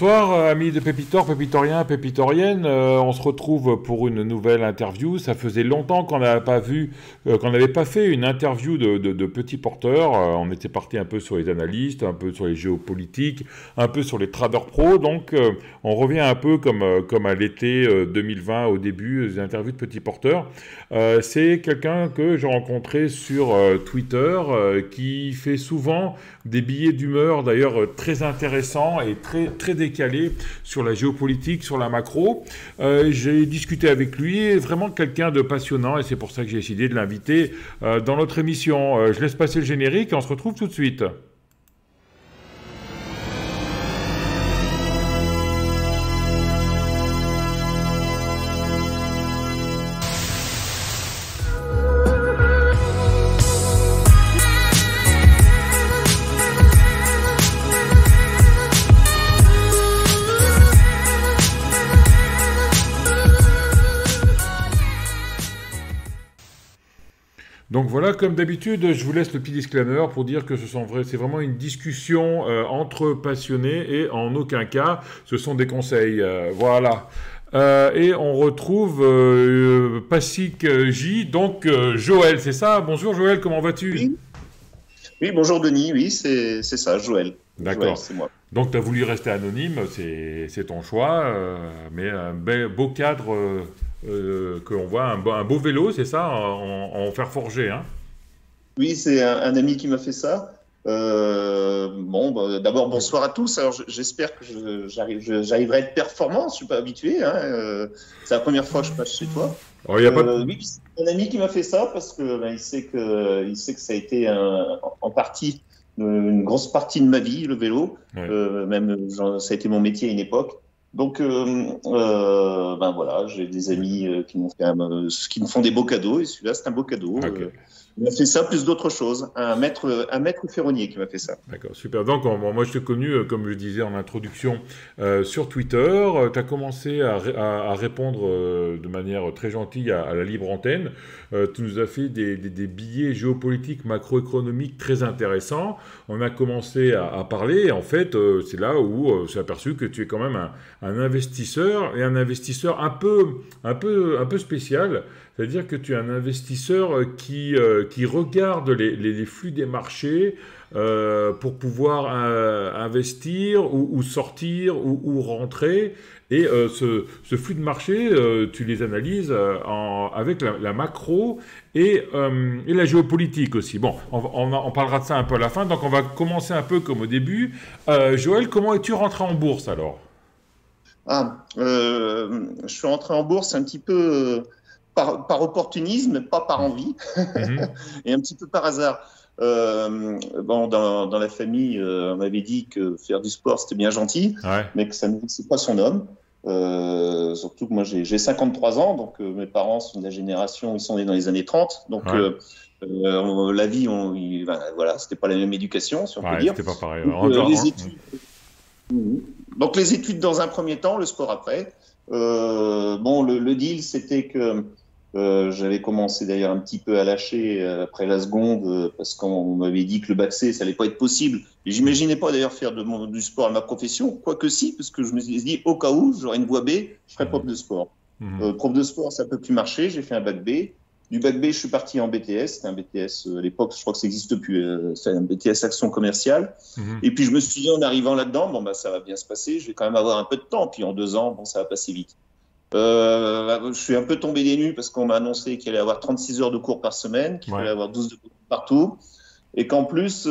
Bonsoir, amis de Pépitor, Pépitoriens, Pépitoriennes. On se retrouve pour une nouvelle interview. Ça faisait longtemps qu'on n'avait pas vu, qu'on n'avait pas fait une interview de petits porteurs. On était parti un peu sur les analystes, un peu sur les géopolitiques, un peu sur les traders pro. Donc, on revient un peu comme à l'été 2020, au début, des interviews de petits porteurs. C'est quelqu'un que j'ai rencontré sur Twitter, qui fait souvent des billets d'humeur, d'ailleurs très intéressants et très décalés sur la géopolitique, sur la macro. J'ai discuté avec lui, vraiment quelqu'un de passionnant, et c'est pour ça que j'ai décidé de l'inviter dans notre émission. Je laisse passer le générique et on se retrouve tout de suite. Donc voilà, comme d'habitude, je vous laisse le petit disclaimer pour dire que c'est vraiment une discussion entre passionnés et en aucun cas, ce sont des conseils. Voilà. Et on retrouve Pacific J, donc Joël, c'est ça? Bonjour Joël, comment vas-tu? Oui. Oui, bonjour Denis, oui, c'est ça, Joël. D'accord. C'est moi. Donc tu as voulu rester anonyme, c'est ton choix, mais un beau cadre... qu'on voit un beau vélo, c'est ça, en fer forgé, hein? Oui, c'est un ami qui m'a fait ça. D'abord, bonsoir à tous. Alors, j'espère que j'arriverai à être performant. Je suis pas habitué, hein. C'est la première fois que je passe chez toi. Oh, y a pas de... Oui, c'est un ami qui m'a fait ça parce que il sait que ça a été en partie une grosse partie de ma vie, le vélo. Ouais. Ça a été mon métier à une époque. Donc, voilà, j'ai des amis qui me font des beaux cadeaux, et celui-là, c'est un beau cadeau. Okay. Il m'a fait ça plus d'autres choses. Un maître ferronnier qui m'a fait ça. D'accord, super. Donc, moi, je t'ai connu, comme je disais en introduction, sur Twitter. Tu as commencé à répondre de manière très gentille à la libre antenne. Tu nous as fait des billets géopolitiques, macroéconomiques très intéressants. On a commencé à parler. Et en fait, c'est là où j'ai aperçu que tu es quand même un investisseur, et un investisseur un peu spécial. C'est-à-dire que tu es un investisseur qui regarde les flux des marchés pour pouvoir investir ou sortir ou rentrer. Et ce flux de marché, tu les analyses avec la macro et la géopolitique aussi. Bon, on parlera de ça un peu à la fin, donc on va commencer un peu comme au début. Joël, comment es-tu rentré en bourse alors? Je suis rentré en bourse un petit peu... Par opportunisme, pas par envie, et un petit peu par hasard. Dans la famille, on m'avait dit que faire du sport, c'était bien gentil, ouais, mais que ça ne c'est pas son homme. Surtout que moi, j'ai 53 ans, donc mes parents sont de la génération, ils sont nés dans les années 30, donc ouais, la vie, voilà, c'était pas la même éducation, si on peut dire. C'était pas pareil. Donc les études dans un premier temps, le sport après. Le deal, c'était que j'avais commencé d'ailleurs un petit peu à lâcher après la seconde parce qu'on m'avait dit que le bac C, ça allait pas être possible. Et j'imaginais pas d'ailleurs faire du sport à ma profession, quoique si, parce que je me suis dit au cas où j'aurais une voie B, je ferais prof de sport. Prof de sport, ça peut plus marcher. J'ai fait un bac B. Du bac B, je suis parti en BTS. C'était un BTS à l'époque, je crois que ça n'existe plus. C'est un BTS action commerciale. Et puis je me suis dit en arrivant là-dedans, ça va bien se passer. Je vais quand même avoir un peu de temps. Puis en 2 ans, ça va passer vite. Je suis un peu tombé des nues parce qu'on m'a annoncé qu'il allait y avoir 36 heures de cours par semaine, qu'il fallait avoir 12 de cours partout, et qu'en plus,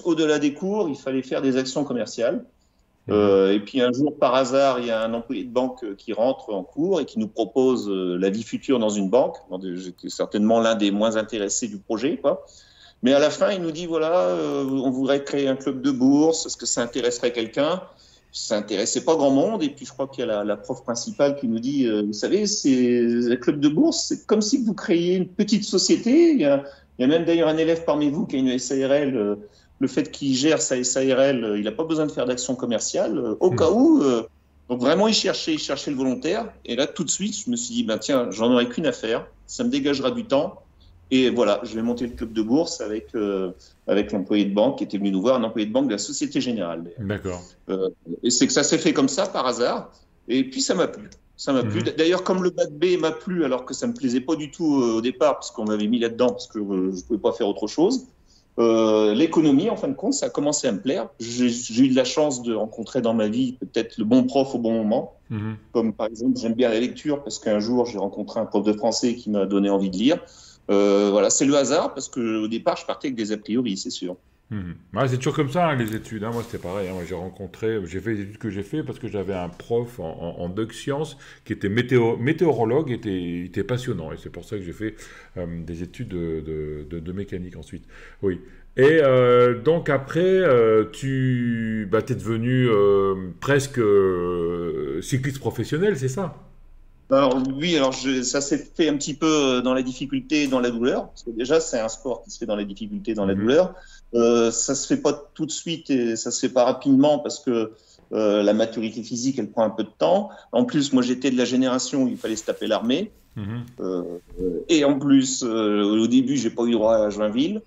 au-delà des cours, il fallait faire des actions commerciales. Et puis un jour, par hasard, il y a un employé de banque qui rentre en cours et qui nous propose la vie future dans une banque. J'étais certainement l'un des moins intéressés du projet, quoi. Mais à la fin, il nous dit, voilà, on voudrait créer un club de bourse, est-ce que ça intéresserait quelqu'un? Ça intéressait pas grand monde, et puis je crois qu'il y a la prof principale qui nous dit vous savez, le club de bourse, c'est comme si vous créiez une petite société. Il y a même d'ailleurs un élève parmi vous qui a une SARL. Le fait qu'il gère sa SARL, il n'a pas besoin de faire d'action commerciale au cas où. Donc vraiment, il cherchait le volontaire. Et là, tout de suite, je me suis dit tiens, j'en aurai qu'une à faire, ça me dégagera du temps. Et voilà, je vais monter le club de bourse avec l'employé de banque qui était venu nous voir, un employé de banque de la Société Générale. D'accord. Euh, et c'est que ça s'est fait comme ça, par hasard. Et puis ça m'a plu. Ça m'a plu. Mhm. D'ailleurs, comme le bac B m'a plu, alors que ça me plaisait pas du tout au départ, parce qu'on m'avait mis là-dedans, parce que je pouvais pas faire autre chose. L'économie, en fin de compte, ça a commencé à me plaire. J'ai eu de la chance de rencontrer dans ma vie peut-être le bon prof au bon moment. Mhm. Comme par exemple, j'aime bien la lecture parce qu'un jour, j'ai rencontré un prof de français qui m'a donné envie de lire. Voilà, c'est le hasard parce que au départ, je partais avec des a priori, c'est sûr. Mhm. Ouais, c'est toujours comme ça, hein, les études. Hein. Moi, c'était pareil. Hein. Moi, j'ai fait les études que j'ai fait parce que j'avais un prof en doc sciences qui était météorologue, il était passionnant. Et c'est pour ça que j'ai fait des études de mécanique ensuite. Oui. Et donc après, t'es devenu presque cycliste professionnel, c'est ça? Alors oui, ça s'est fait un petit peu dans la difficulté et dans la douleur, parce que déjà c'est un sport qui se fait dans la difficulté et dans la Mhm. douleur. Ça se fait pas tout de suite et ça se fait pas rapidement parce que la maturité physique elle prend un peu de temps. En plus, moi j'étais de la génération où il fallait se taper l'armée, Mhm. euh, et en plus au début j'ai pas eu droit à Joinville.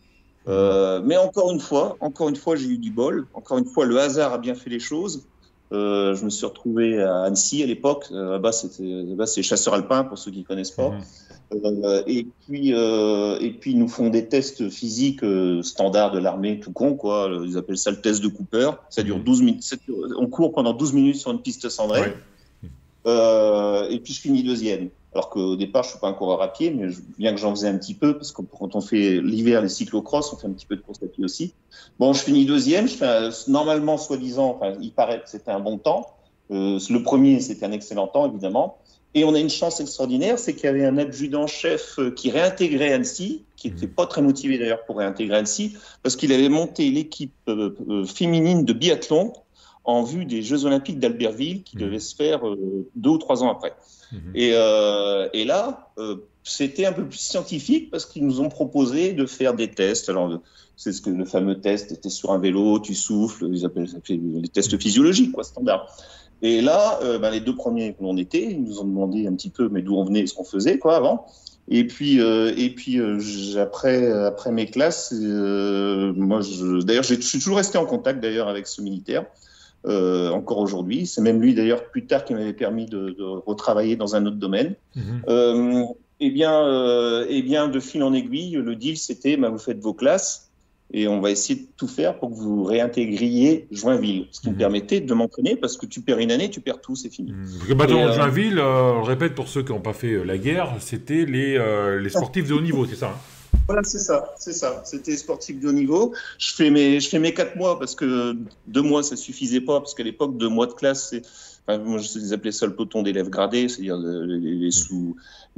Mhm. Mais encore une fois, j'ai eu du bol. Encore une fois, le hasard a bien fait les choses. Je me suis retrouvé à Annecy à l'époque. Là-bas, c'est chasseur alpin pour ceux qui connaissent pas. Mhm. Et puis, ils nous font des tests physiques standards de l'armée, tout con, quoi. Ils appellent ça le test de Cooper. Ça dure Mhm. 12 minutes. On court pendant 12 minutes sur une piste cendrée. Ouais. Et puis je finis deuxième. Alors qu'au départ, je suis pas un coureur à pied, mais bien que j'en faisais un petit peu, parce que quand on fait l'hiver les cyclocross, on fait un petit peu de course à pied aussi. Bon, je finis deuxième. Normalement, soi-disant, enfin, il paraît que c'était un bon temps. Le premier, c'était un excellent temps, évidemment. Et on a une chance extraordinaire, c'est qu'il y avait un adjudant-chef qui réintégrait Annecy, qui était Mhm. pas très motivé d'ailleurs pour réintégrer Annecy, parce qu'il avait monté l'équipe féminine de biathlon en vue des Jeux Olympiques d'Albertville qui devaient Mhm. se faire 2 ou 3 ans après. Mhm. Et là, c'était un peu plus scientifique parce qu'ils nous ont proposé de faire des tests. Alors, c'est ce que le fameux test, était sur un vélo, tu souffles, ils appellent ça les tests Mhm. physiologiques, quoi, standard. Et là, les 2 premiers où on était, ils nous ont demandé un petit peu, mais d'où on venait et ce qu'on faisait, quoi, avant. Après mes classes, d'ailleurs, je suis toujours resté en contact d'ailleurs avec ce militaire encore aujourd'hui. C'est même lui d'ailleurs plus tard qui m'avait permis de retravailler dans un autre domaine. Mhm. Euh, eh bien, de fil en aiguille, le deal c'était vous faites vos classes et on va essayer de tout faire pour que vous réintégriez Joinville, ce qui me Mhm. permettait de m'entraîner parce que tu perds une année, tu perds tout, c'est fini. Parce que Et maintenant, Joinville, on le répète pour ceux qui n'ont pas fait la guerre, c'était les sportifs de haut niveau, c'est ça? Hein. voilà, c'est ça, c'est ça. C'était sportif de haut niveau. Je fais mes 4 mois parce que 2 mois, ça suffisait pas parce qu'à l'époque, 2 mois de classe, moi, je les appelais ça le peloton d'élèves gradés, c'est-à-dire les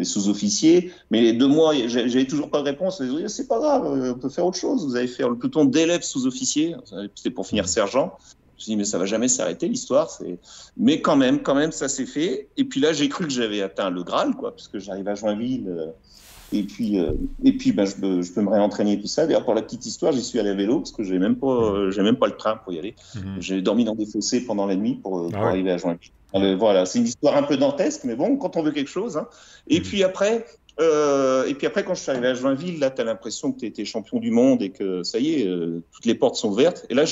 sous-officiers. Mais les 2 mois, j'avais toujours pas de réponse. Ils disaient, c'est pas grave, on peut faire autre chose. Vous allez faire le peloton d'élèves sous-officiers. C'était pour finir Mhm. sergent. Je me suis dit, mais ça va jamais s'arrêter, l'histoire. Mais quand même, ça s'est fait. Et puis là, j'ai cru que j'avais atteint le Graal, quoi, parce que j'arrive à Joinville. Et puis, je peux me réentraîner tout ça. D'ailleurs, pour la petite histoire, j'y suis allé à vélo parce que Mhm. j'ai même pas le train pour y aller. Mhm. J'ai dormi dans des fossés pendant la nuit pour, Ah pour ouais. arriver à Joinville. Voilà, c'est une histoire un peu dantesque, mais bon, quand on veut quelque chose. Hein. Et Mhm. puis après, quand je suis arrivé à Joinville, là, tu as l'impression que tu étais champion du monde et que ça y est, toutes les portes sont ouvertes. Et là,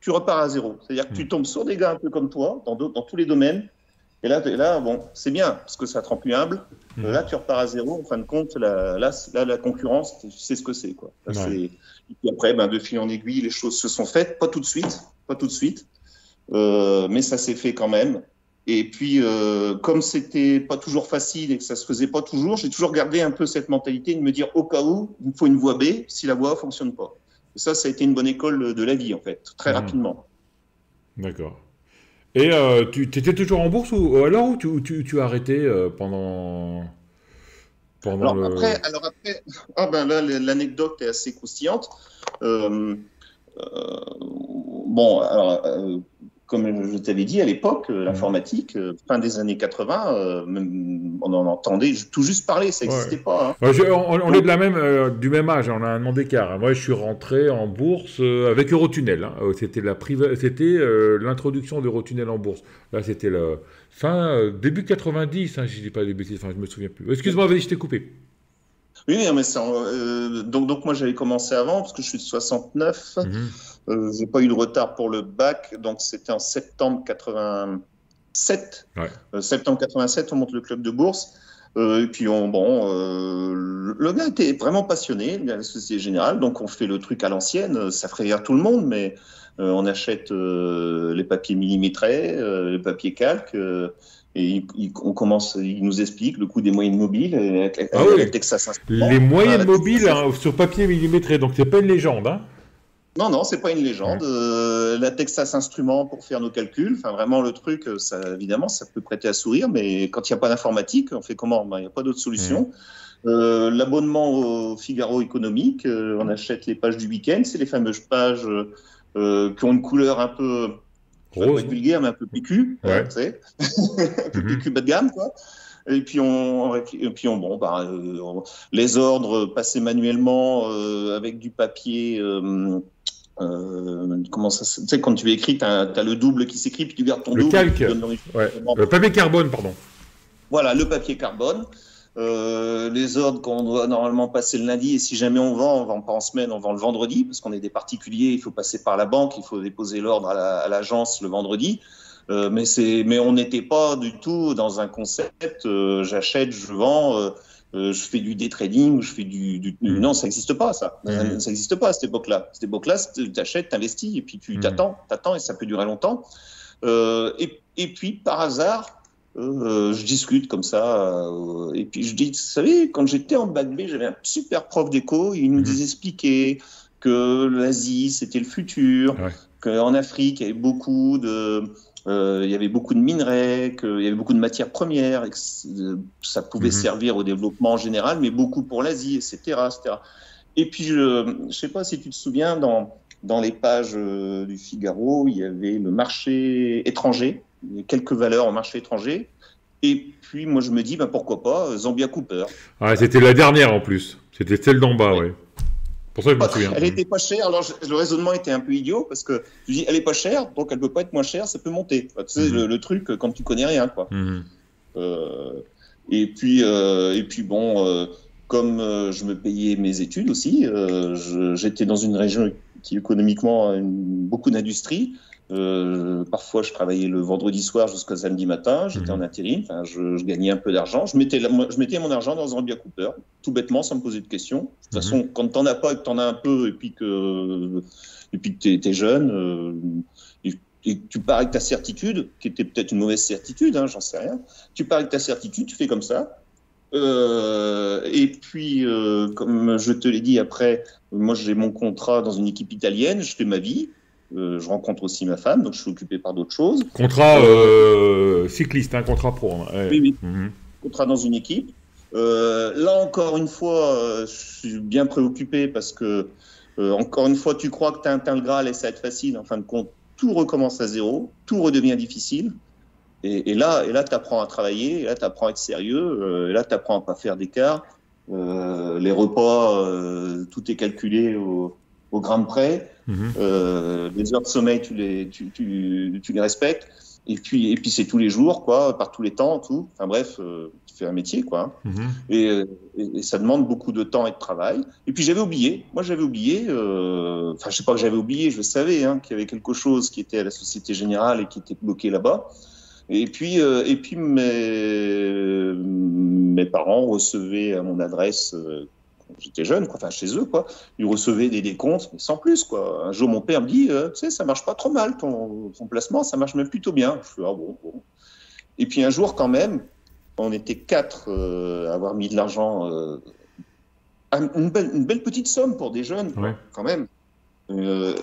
tu repars à zéro. C'est-à-dire que tu Mhm. tombes sur des gars un peu comme toi, dans tous les domaines. Et là, bon, c'est bien, parce que ça te rend plus humble. Mhm. Là, tu repars à zéro. En fin de compte, là, la concurrence, tu sais ce que c'est, quoi. Là, Ouais. et puis après, de fil en aiguille, les choses se sont faites. Pas tout de suite, pas tout de suite. Mais ça s'est fait quand même. Et puis, comme c'était pas toujours facile et que ça se faisait pas toujours, j'ai toujours gardé un peu cette mentalité de me dire, au cas où, il me faut une voie B si la voie A fonctionne pas. Et ça a été une bonne école de la vie, en fait, très Mhm. rapidement. D'accord. Et tu étais toujours en bourse ou alors tu as arrêté pendant le... Alors après, là, l'anecdote est assez croustillante. Euh, bon, alors, comme je t'avais dit à l'époque, Mhm. l'informatique, fin des années 80, on en entendait tout juste parler, ça Ouais. n'existait pas. Hein. Ouais, on est Donc, de du même âge, on a un an d'écart. Hein. Moi, je suis rentré en bourse avec Eurotunnel. Hein. C'était l'introduction d'Eurotunnel en bourse. Là, c'était le début 90, hein, si je dis pas des bêtises, enfin, je me souviens plus. Excuse-moi, vas-y, je t'ai coupé. Oui, mais donc moi j'avais commencé avant parce que je suis de 69. Mhm. J'ai pas eu de retard pour le bac, donc c'était en septembre 87. Ouais. Septembre 87, on monte le club de bourse. Et puis le gars était vraiment passionné, le gars de la Société Générale, donc on fait le truc à l'ancienne. Ça ferait rire tout le monde, mais on achète les papiers millimétrés, les papiers calques. Et il nous explique le coût des moyennes mobiles Ah avec oui, la Texas les Instruments. moyennes La mobiles Texas hein, sur papier millimétré, donc c'est pas une légende, hein. Non, non, c'est pas une Ouais. légende. La Texas Instruments pour faire nos calculs, enfin vraiment le truc, ça, évidemment, ça peut prêter à sourire, mais quand il n'y a pas d'informatique, on fait comment? Ben, il n'y a pas d'autre Mhm. solution. L'abonnement au Figaro économique, on achète les pages du week-end, c'est les fameuses pages qui ont une couleur un peu, je ne vais pas Rose, être non? vulgaire, mais un peu PQ, hein, Ouais. tu sais, un peu Mhm. PQ bas de gamme, quoi. Les ordres passés manuellement avec du papier. Comment ça, tu sais, quand tu écris, tu as le double qui s'écrit, puis tu gardes ton Le double, et puis calque, tu donnes l'original. ouais. Papier carbone, pardon. Voilà, le papier carbone. Les ordres qu'on doit normalement passer le lundi, et si jamais on vend pas en semaine, on vend le vendredi, parce qu'on est des particuliers, il faut passer par la banque, il faut déposer l'ordre à l'agence le vendredi. Mais on n'était pas du tout dans un concept, j'achète, je vends, je fais du day trading, je fais Mhm. non, ça n'existe pas, ça. Ça Mhm. n'existe pas à cette époque-là. À cette époque-là, tu achètes, tu investis, et puis tu Mhm. t'attends, et ça peut durer longtemps. Et puis, par hasard, je discute comme ça, et puis je dis, vous savez, quand j'étais en bac B, j'avais un super prof d'éco, il nous Mhm. disait expliquer que l'Asie, c'était le futur, Ouais. qu'en Afrique, il y avait beaucoup de minerais, qu'il y avait beaucoup de matières premières, et que ça pouvait Mhm. servir au développement en général, mais beaucoup pour l'Asie, etc., etc. Et puis, je ne sais pas si tu te souviens, dans les pages du Figaro, il y avait le marché étranger, il y a quelques valeurs au marché étranger. Et puis, moi, je me dis, ben, pourquoi pas, Zambia Cooper. Ah, Voilà. c'était la dernière en plus. C'était celle d'en bas, Ouais. ouais. Pour ça que je me souviens. Elle Mhm. était pas chère. Alors, le raisonnement était un peu idiot parce que je dis, elle est pas chère, donc elle peut pas être moins chère, ça peut monter. Enfin, tu sais, Mhm. le truc quand tu connais rien, quoi. Mhm. Euh, et puis bon, comme je me payais mes études aussi, j'étais dans une région qui économiquement a beaucoup d'industrie. Parfois, je travaillais le vendredi soir jusqu'au samedi matin. J'étais en Mhm. intérim. Enfin, je gagnais un peu d'argent. Je mettais mon argent dans Zambia Cooper, tout bêtement, sans me poser de questions. De toute Mhm. façon, quand t'en as pas et que t'en as un peu, et puis que t'es jeune, et que tu pars avec ta certitude, qui était peut-être une mauvaise certitude, hein, j'en sais rien. Tu pars avec ta certitude, tu fais comme ça. Et puis, comme je te l'ai dit après, moi j'ai mon contrat dans une équipe italienne, je fais ma vie, je rencontre aussi ma femme, donc je suis occupé par d'autres choses. Contrat Euh, cycliste, hein, contrat pro, hein, ouais. oui, oui, Mhm. contrat dans une équipe. Là encore une fois, je suis bien préoccupé parce que, encore une fois, tu crois que tu as atteint le Graal et ça va être facile. En fin de compte, tout recommence à zéro, tout redevient difficile. Et là tu apprends à travailler, et là tu apprends à être sérieux, et là tu apprends à pas faire d'écart. Les repas, tout est calculé au grain de près. Mhm. Les heures de sommeil, tu les respectes. Et puis c'est tous les jours, quoi, par tous les temps, tout. Enfin bref, tu fais un métier, quoi. Mhm. Et ça demande beaucoup de temps et de travail. Et puis j'avais oublié, moi j'avais oublié, enfin je sais pas que j'avais oublié, je savais hein, qu'il y avait quelque chose qui était à la Société Générale et qui était bloqué là-bas. Et puis mes parents recevaient à mon adresse, quand j'étais jeune, quoi, enfin chez eux, quoi, ils recevaient des décomptes, mais sans plus, quoi. Un jour, mon père me dit, tu sais, ça marche pas trop mal, ton placement, ça marche même plutôt bien. Je fais, ah bon, bon. Et puis un jour, quand même, on était quatre à avoir mis de l'argent, une belle petite somme pour des jeunes, Ouais. quoi, quand même. Euh,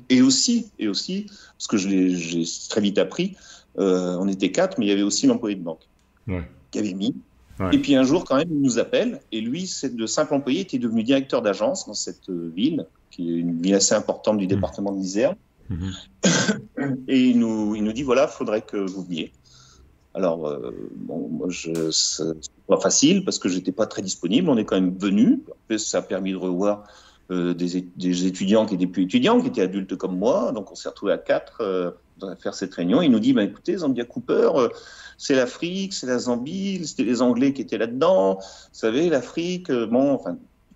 et aussi, parce que j'ai très vite appris, on était quatre, mais il y avait aussi l'employé de banque Ouais. qui avait mis. Ouais. Et puis un jour, quand même, il nous appelle, et lui, c'est de simple employé, était devenu directeur d'agence dans cette ville, qui est une ville assez importante du département de l'Isère. Mhm. Et il nous dit, voilà, il faudrait que vous veniez. Alors, bon, moi, c'est pas facile parce que j'étais pas très disponible. On est quand même venu. Ça a permis de revoir des étudiants qui étaient plus étudiants, qui étaient adultes comme moi. Donc, on s'est retrouvés à quatre. faire cette réunion. Il nous dit, écoutez, Zambia Cooper, c'est l'Afrique, c'est la Zambie, c'était les Anglais qui étaient là-dedans. Vous savez, l'Afrique,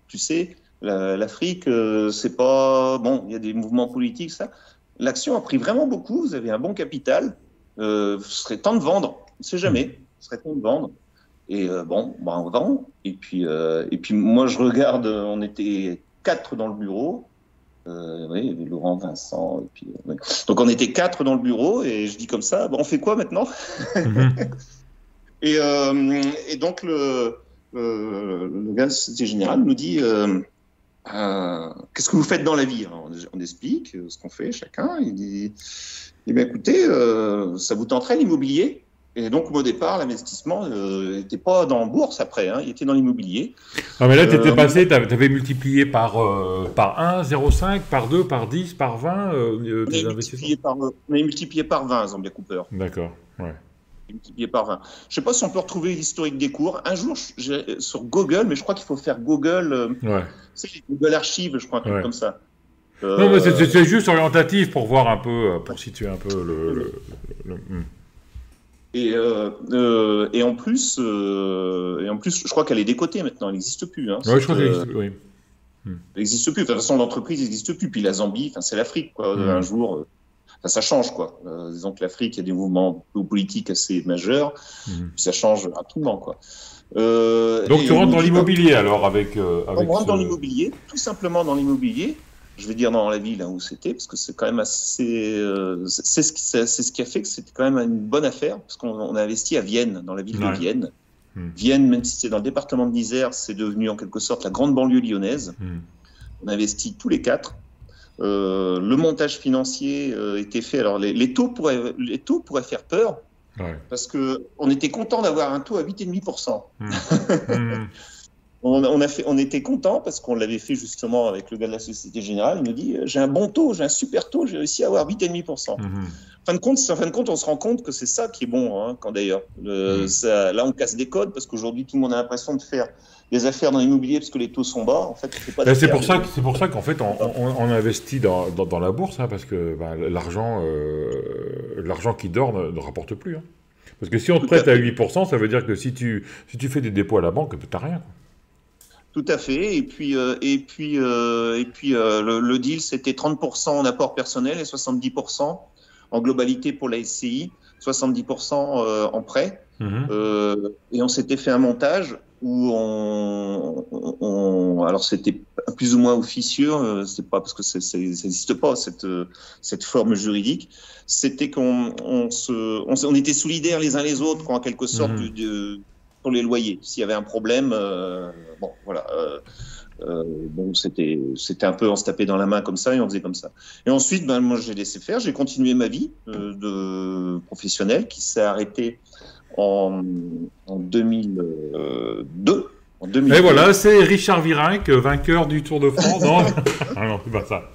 tu sais, l'Afrique, c'est pas... Bon, il y a des mouvements politiques, ça. L'action a pris vraiment beaucoup, vous avez un bon capital, ce serait temps de vendre, on ne sait jamais, ce serait temps de vendre. Et on vend. Et puis moi, je regarde, on était 4 dans le bureau. Oui, il y avait Laurent, Vincent. Et puis, ouais. Donc, on était 4 dans le bureau et je dis comme ça, on fait quoi maintenant? Et donc, le gars de la Société Générale nous dit qu'est-ce que vous faites dans la vie? Alors, on explique ce qu'on fait chacun. Il dit écoutez, ça vous tenterait l'immobilier? Et donc, au départ, l'investissement n'était pas dans la bourse après, il était dans l'immobilier. Ah, mais là, tu étais passé, tu avais multiplié par 1, 0,5, par 2, par 10, par 20 tes investissements. On a multiplié par 20, Zambia Cooper. D'accord, ouais. Multiplié par 20. Je ne sais pas si on peut retrouver l'historique des cours. Un jour, sur Google, mais je crois qu'il faut faire Google, c'est Google Archive, je crois, un truc comme ça. Non, mais c'est juste orientatif pour voir un peu, pour situer un peu le... Et en plus, je crois qu'elle est décotée maintenant. Elle n'existe plus. Oui, je crois qu'elle existe. Oui. Elle n'existe plus. De toute façon, l'entreprise n'existe plus. Puis la Zambie, c'est l'Afrique, quoi. Un jour, ça change, quoi. Disons que l'Afrique, il y a des mouvements politiques assez majeurs. Puis ça change rapidement, quoi. Donc tu rentres dans l'immobilier alors avec. On rentre dans l'immobilier, tout simplement dans l'immobilier. Je vais dire dans la ville où c'était, parce que c'est quand même assez. C'est ce qui a fait que c'était quand même une bonne affaire, parce qu'on a investi à Vienne, dans la ville de Vienne. Vienne, même si c'est dans le département de l'Isère, c'est devenu en quelque sorte la grande banlieue lyonnaise. On a investi tous les 4. Le montage financier était fait. Alors les taux pourraient faire peur, parce qu'on était content d'avoir un taux à 8,5%. On était content parce qu'on l'avait fait justement avec le gars de la Société Générale. Il nous dit j'ai un bon taux, j'ai un super taux, j'ai réussi à avoir 8,5%. En fin de compte, on se rend compte que c'est ça qui est bon, quand d'ailleurs. Là, on casse des codes parce qu'aujourd'hui, tout le monde a l'impression de faire des affaires dans l'immobilier parce que les taux sont bas. En fait, c'est pour ça qu'en fait, on investit dans la bourse, parce que l'argent qui dort ne rapporte plus. Parce que si on te prête à 8%, ça veut dire que si tu fais des dépôts à la banque, tu n'as rien. Tout à fait. Et puis, le deal, c'était 30% en apport personnel et 70% en globalité pour la SCI, 70% en prêt. Et on s'était fait un montage où alors c'était plus ou moins officieux, c'est pas parce que ça n'existe pas cette forme juridique. C'était qu'on était solidaires les uns les autres, en quelque sorte, pour les loyers. S'il y avait un problème, c'était un peu, on se tapait dans la main comme ça et on faisait comme ça. Et ensuite, moi, j'ai laissé faire, j'ai continué ma vie de professionnelle qui s'est arrêtée en 2002. Et voilà, c'est Richard Virenque, vainqueur du Tour de France. Non, non, c'est pas ça.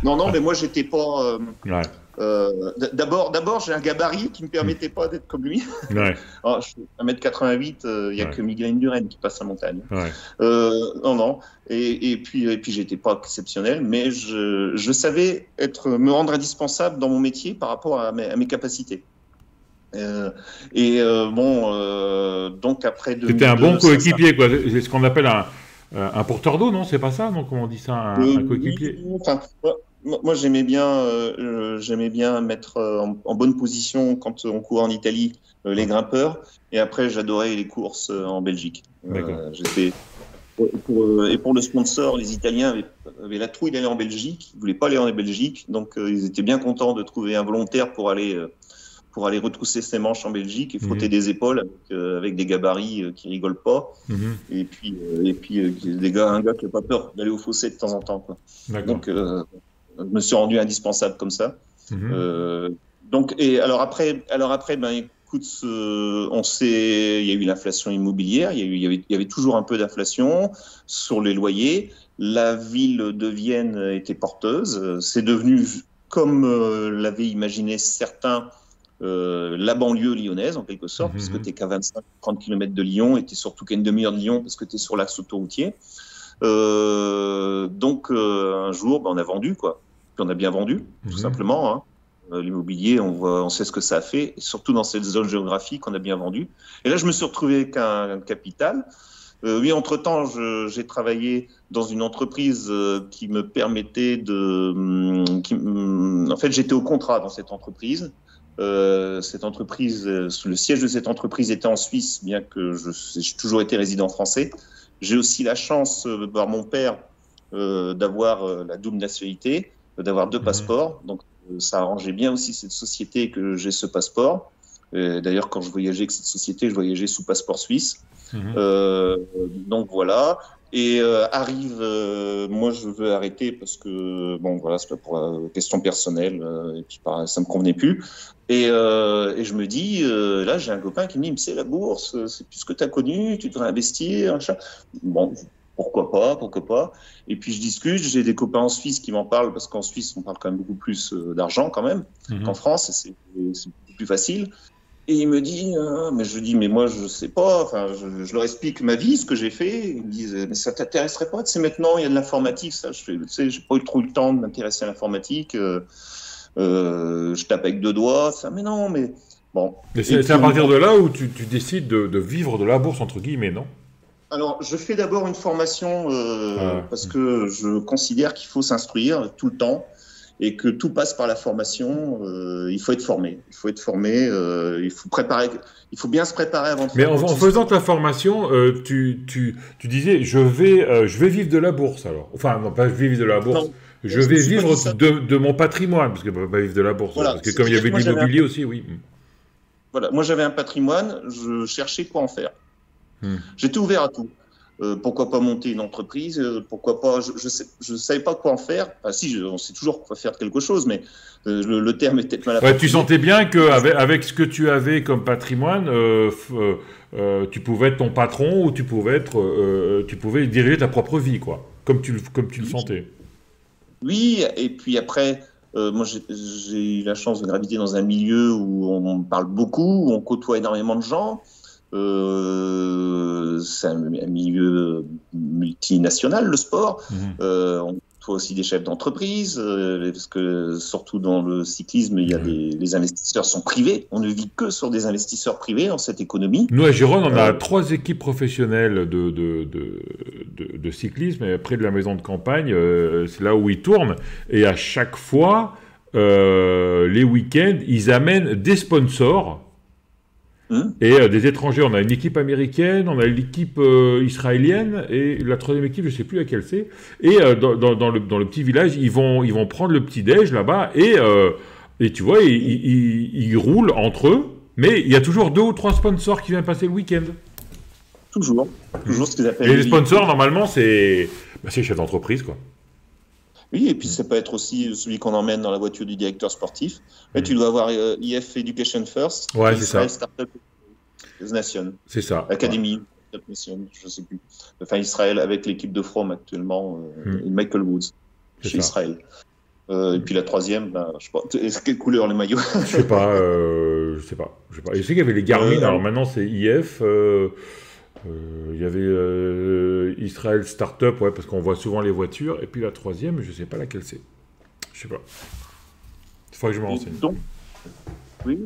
Non, mais moi, j'étais pas... D'abord, j'ai un gabarit qui ne me permettait pas d'être comme lui. Alors, je suis 1m88, il n'y a que Miguel Indurain qui passe la montagne. Non. Et puis j'étais pas exceptionnel, mais je savais me rendre indispensable dans mon métier par rapport à mes capacités. Donc après 2002... C'était un bon coéquipier, quoi. C'est ce qu'on appelle un porteur d'eau, non? C'est pas ça? Donc, comment on dit ça? Un coéquipier? Moi, j'aimais bien mettre en bonne position quand on courait en Italie les grimpeurs, et après j'adorais les courses en Belgique. Et pour le sponsor, les Italiens avaient la trouille d'aller en Belgique, ils voulaient pas aller en Belgique, donc ils étaient bien contents de trouver un volontaire pour aller retrousser ses manches en Belgique et frotter des épaules avec des gabarits qui rigolent pas. Et puis un gars qui n'a pas peur d'aller au fossé de temps en temps, quoi. Donc je me suis rendu indispensable comme ça. Alors après, écoute, il y a eu l'inflation immobilière, il y avait toujours un peu d'inflation sur les loyers. La ville de Vienne était porteuse. C'est devenu, comme l'avaient imaginé certains, la banlieue lyonnaise en quelque sorte, puisque tu n'es qu'à 25-30 km de Lyon et tu es surtout qu'à une demi-heure de Lyon parce que tu es sur l'axe autoroutier. Donc un jour, on a vendu, quoi. Puis on a bien vendu, tout simplement. L'immobilier, on sait ce que ça a fait, et surtout dans cette zone géographique, on a bien vendu. Et là, je me suis retrouvé avec un capital. Oui, entre-temps, j'ai travaillé dans une entreprise qui me permettait en fait, j'étais au contrat dans cette entreprise. Cette entreprise, le siège de cette entreprise était en Suisse, bien que j'ai toujours été résident français. J'ai aussi la chance, par mon père, d'avoir la double nationalité, d'avoir 2 passeports. Donc, ça arrangeait bien aussi cette société que j'ai ce passeport. D'ailleurs, quand je voyageais avec cette société, je voyageais sous passeport suisse. Donc voilà. Et moi je veux arrêter parce que bon voilà, c'est pas pour question personnelle et puis ça me convenait plus. Et je me dis là j'ai un copain qui me dit c'est la bourse, c'est plus ce que tu as connu, tu devrais investir, machin. Bon, pourquoi pas. Et puis je discute, j'ai des copains en Suisse qui m'en parlent parce qu'en Suisse on parle quand même beaucoup plus d'argent quand même qu'en France, c'est beaucoup plus facile. Et il me dit, mais je dis, mais moi, je sais pas. Enfin, je leur explique ma vie, ce que j'ai fait. Ils me disent, mais ça t'intéresserait pas? Tu sais, maintenant, il y a de l'informatique. Ça, je fais, tu sais, j'ai pas eu trop eu le temps de m'intéresser à l'informatique. Je tape avec 2 doigts. Ça, mais non, mais bon. Mais c'est à partir de là où tu décides de vivre de la bourse, entre guillemets, non? Alors, je fais d'abord une formation parce que je considère qu'il faut s'instruire tout le temps. Et que tout passe par la formation. Il faut être formé. Il faut bien se préparer avant de faire. Mais en faisant ta formation, tu disais, je vais vivre de la bourse alors. Enfin, non, pas je vais vivre de la bourse. Non, je vais vivre de mon patrimoine, parce que je ne peux pas vivre de la bourse. Voilà, parce que comme il y avait de l'immobilier aussi, oui. Voilà, moi j'avais un patrimoine, je cherchais quoi en faire. J'étais ouvert à tout. Pourquoi pas monter une entreprise? Pourquoi pas? Je savais pas quoi en faire. Enfin, si, on sait toujours quoi faire quelque chose, mais le terme est peut-être mal approprié. Ouais, tu sentais bien qu'avec ce que tu avais comme patrimoine, tu pouvais être ton patron ou tu pouvais diriger ta propre vie, quoi, comme tu le sentais. Oui, et puis après, moi j'ai eu la chance de graviter dans un milieu où on parle beaucoup, où on côtoie énormément de gens. C'est un milieu multinational, le sport. On voit aussi des chefs d'entreprise, parce que surtout dans le cyclisme, il y a les investisseurs sont privés. On ne vit que sur des investisseurs privés dans cette économie. Nous, à Gironde, on a 3 équipes professionnelles de cyclisme près de la maison de campagne. C'est là où ils tournent. Et à chaque fois, les week-ends, ils amènent des sponsors. Et des étrangers. On a une équipe américaine, on a l'équipe israélienne, et la 3e équipe, je ne sais plus laquelle c'est. Et dans le petit village, ils vont prendre le petit-déj là-bas, et tu vois, ils roulent entre eux, mais il y a toujours 2 ou 3 sponsors qui viennent passer le week-end. Toujours ce qu'ils appellent. Et les sponsors, normalement, c'est les chefs d'entreprise, quoi. Oui, et puis ça peut être aussi celui qu'on emmène dans la voiture du directeur sportif. Mais tu dois avoir IF Education First, Israel Startup Nation. C'est ça. Academy Startup Nation, je ne sais plus. Enfin, Israël avec l'équipe de From actuellement, et Michael Woods, chez Israël. Et puis la 3e, je sais pas, quelle couleur les maillots? Je sais pas. Je sais pas. Je sais qu'il y avait les Garmin, alors maintenant c'est IF. Il y avait Israël Startup, ouais, parce qu'on voit souvent les voitures. Et puis la 3e, je ne sais pas laquelle c'est. Je sais pas. Il faut que je me renseigne. Donc, oui.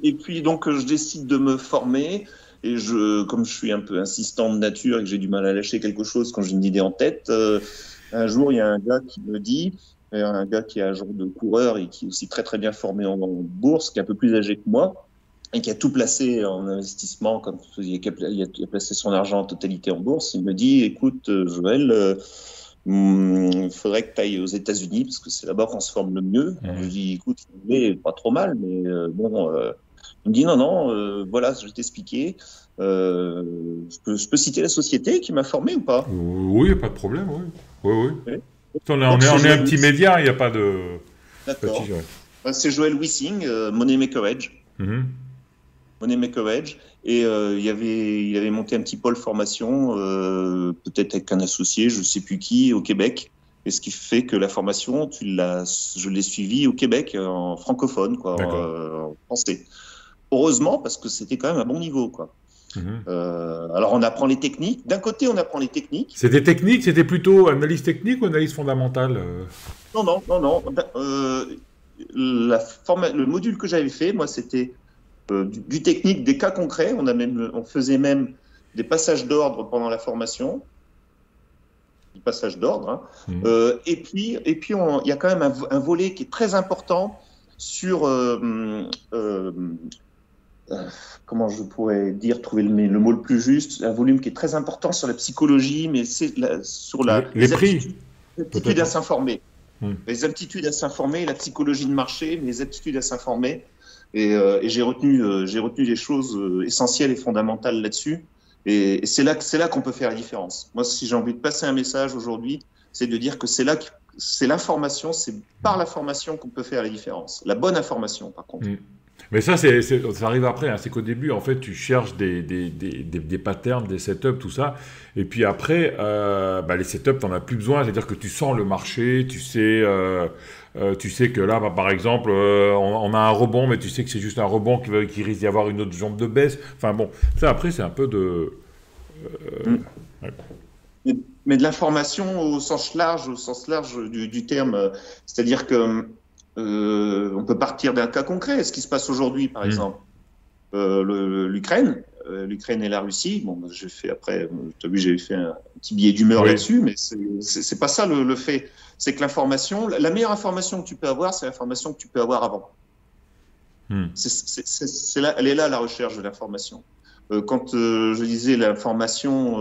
Et puis donc je décide de me former. Et comme je suis un peu insistant de nature et que j'ai du mal à lâcher quelque chose quand j'ai une idée en tête, un jour il y a un gars qui me dit, un gars qui est agent de coureur et qui est aussi très très bien formé en bourse, qui est un peu plus âgé que moi, et qui a tout placé en investissement, comme il a placé son argent en totalité en bourse. Il me dit, écoute Joël, il faudrait que tu ailles aux États-Unis parce que c'est là-bas qu'on se forme le mieux. Je lui dis, écoute, pas trop mal, mais bon. Il me dit, non, voilà, je vais t'expliquer. Je peux citer la société qui m'a formé ou pas? Oui, pas de problème, oui. On est un petit média, il n'y a pas de... D'accord. C'est Joël Wissing, Money Maker Edge. Money Maker Edge. Et il avait monté un petit pôle formation, peut-être avec un associé, je ne sais plus qui, au Québec. Et ce qui fait que la formation, je l'ai suivie au Québec, en francophone, quoi, en français. Heureusement, parce que c'était quand même un bon niveau, quoi. Alors, on apprend les techniques. D'un côté, on apprend les techniques. C'était technique? C'était plutôt analyse technique ou analyse fondamentale? Non. le module que j'avais fait, moi, c'était du technique, des cas concrets. On faisait même des passages d'ordre pendant la formation, du passage d'ordre. Hein. Et puis, il y a quand même un volet qui est très important sur comment je pourrais dire, trouver le mot le plus juste, un volume qui est très important sur la psychologie, mais c'est sur les prix, aptitudes à s'informer. Les aptitudes à s'informer, la psychologie de marché, mais les aptitudes à s'informer. Et j'ai retenu des choses essentielles et fondamentales là-dessus. Et c'est là qu'on peut faire la différence. Moi, si j'ai envie de passer un message aujourd'hui, c'est de dire que c'est l'information, c'est par la formation qu'on peut faire la différence. La bonne information, par contre. Mais ça arrive après, hein. C'est qu'au début, en fait, tu cherches des patterns, des setups, tout ça. Et puis après, les setups, tu n'en as plus besoin. C'est-à-dire que tu sens le marché, tu sais que là, par exemple, on a un rebond, mais tu sais que c'est juste un rebond qui risque d'y avoir une autre jambe de baisse. Enfin bon, ça après, c'est un peu de... Ouais. Mais de l'information au sens large du terme. C'est-à-dire que on peut partir d'un cas concret. Ce qui se passe aujourd'hui, par exemple, l'Ukraine et la Russie. Bon, j'ai fait après, tu as vu, j'ai fait un petit billet d'humeur là-dessus, mais c'est pas ça le fait. C'est que l'information, la meilleure information que tu peux avoir, c'est l'information que tu peux avoir avant. C'est là, elle est là la recherche de l'information. Quand je disais l'information,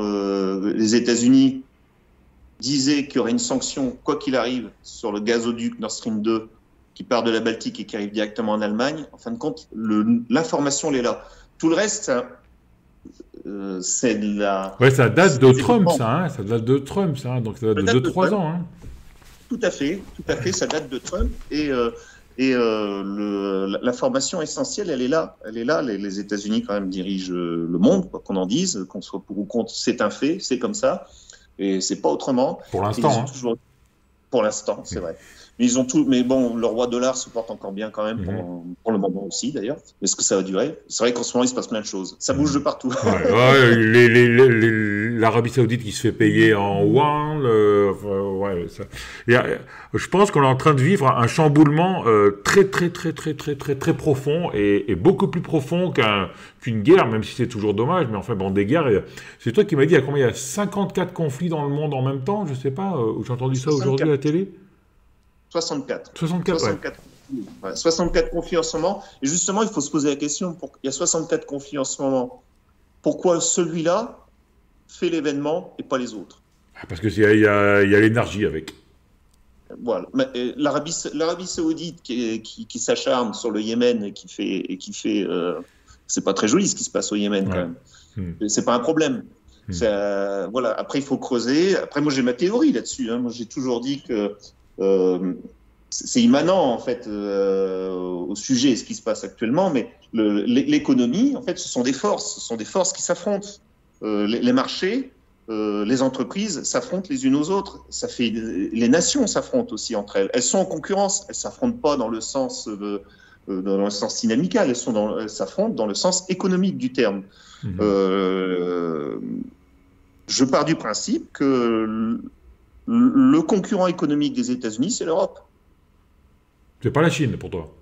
les États-Unis disaient qu'il y aurait une sanction, quoi qu'il arrive, sur le gazoduc Nord Stream 2 qui part de la Baltique et qui arrive directement en Allemagne. En fin de compte, l'information, elle est là. Tout le reste, c'est de la... Ouais, ça date de Trump, ça. Hein, ça date de Trump, ça. Donc ça date de 2-3 ans. Hein. Tout à fait, ça date de Trump. Et l'information essentielle, elle est là. Les États-Unis, quand même, dirigent le monde, quoi qu'on en dise, qu'on soit pour ou contre, c'est un fait, c'est comme ça. Et c'est pas autrement. Pour l'instant. Pour l'instant, c'est vrai. Mais ils ont tout. Mais bon, le roi dollar se porte encore bien quand même pour le moment aussi, d'ailleurs. Est-ce que ça va durer? C'est vrai qu'en ce moment, il se passe plein de choses. Ça bouge de partout. L'Arabie Saoudite qui se fait payer en yuan. Je pense qu'on est en train de vivre un chamboulement très profond et beaucoup plus profond qu'une guerre, même si c'est toujours dommage. Mais enfin, bon, des guerres. C'est toi qui m'as dit il y a 54 conflits dans le monde en même temps. Je sais pas. J'ai entendu ça aujourd'hui à la télé. 64. 64 conflits en ce moment. Et justement, il faut se poser la question, il y a 64 conflits en ce moment. Pourquoi celui-là fait l'événement et pas les autres? Parce qu'il y a l'énergie avec. Voilà. L'Arabie Saoudite qui s'acharne sur le Yémen et qui fait c'est pas très joli ce qui se passe au Yémen quand même. C'est pas un problème. Voilà. Après, il faut creuser. Après, moi, j'ai ma théorie là-dessus. Hein. Moi, j'ai toujours dit que c'est immanent en fait au sujet ce qui se passe actuellement, mais l'économie en fait ce sont des forces qui s'affrontent. Les marchés, les entreprises s'affrontent les unes aux autres. Les nations s'affrontent aussi entre elles. Elles sont en concurrence. Elles s'affrontent pas dans le sens dynamical. Elles s'affrontent dans le sens économique du terme. Je pars du principe que le concurrent économique des États-Unis, c'est l'Europe. C'est pas la Chine pour toi?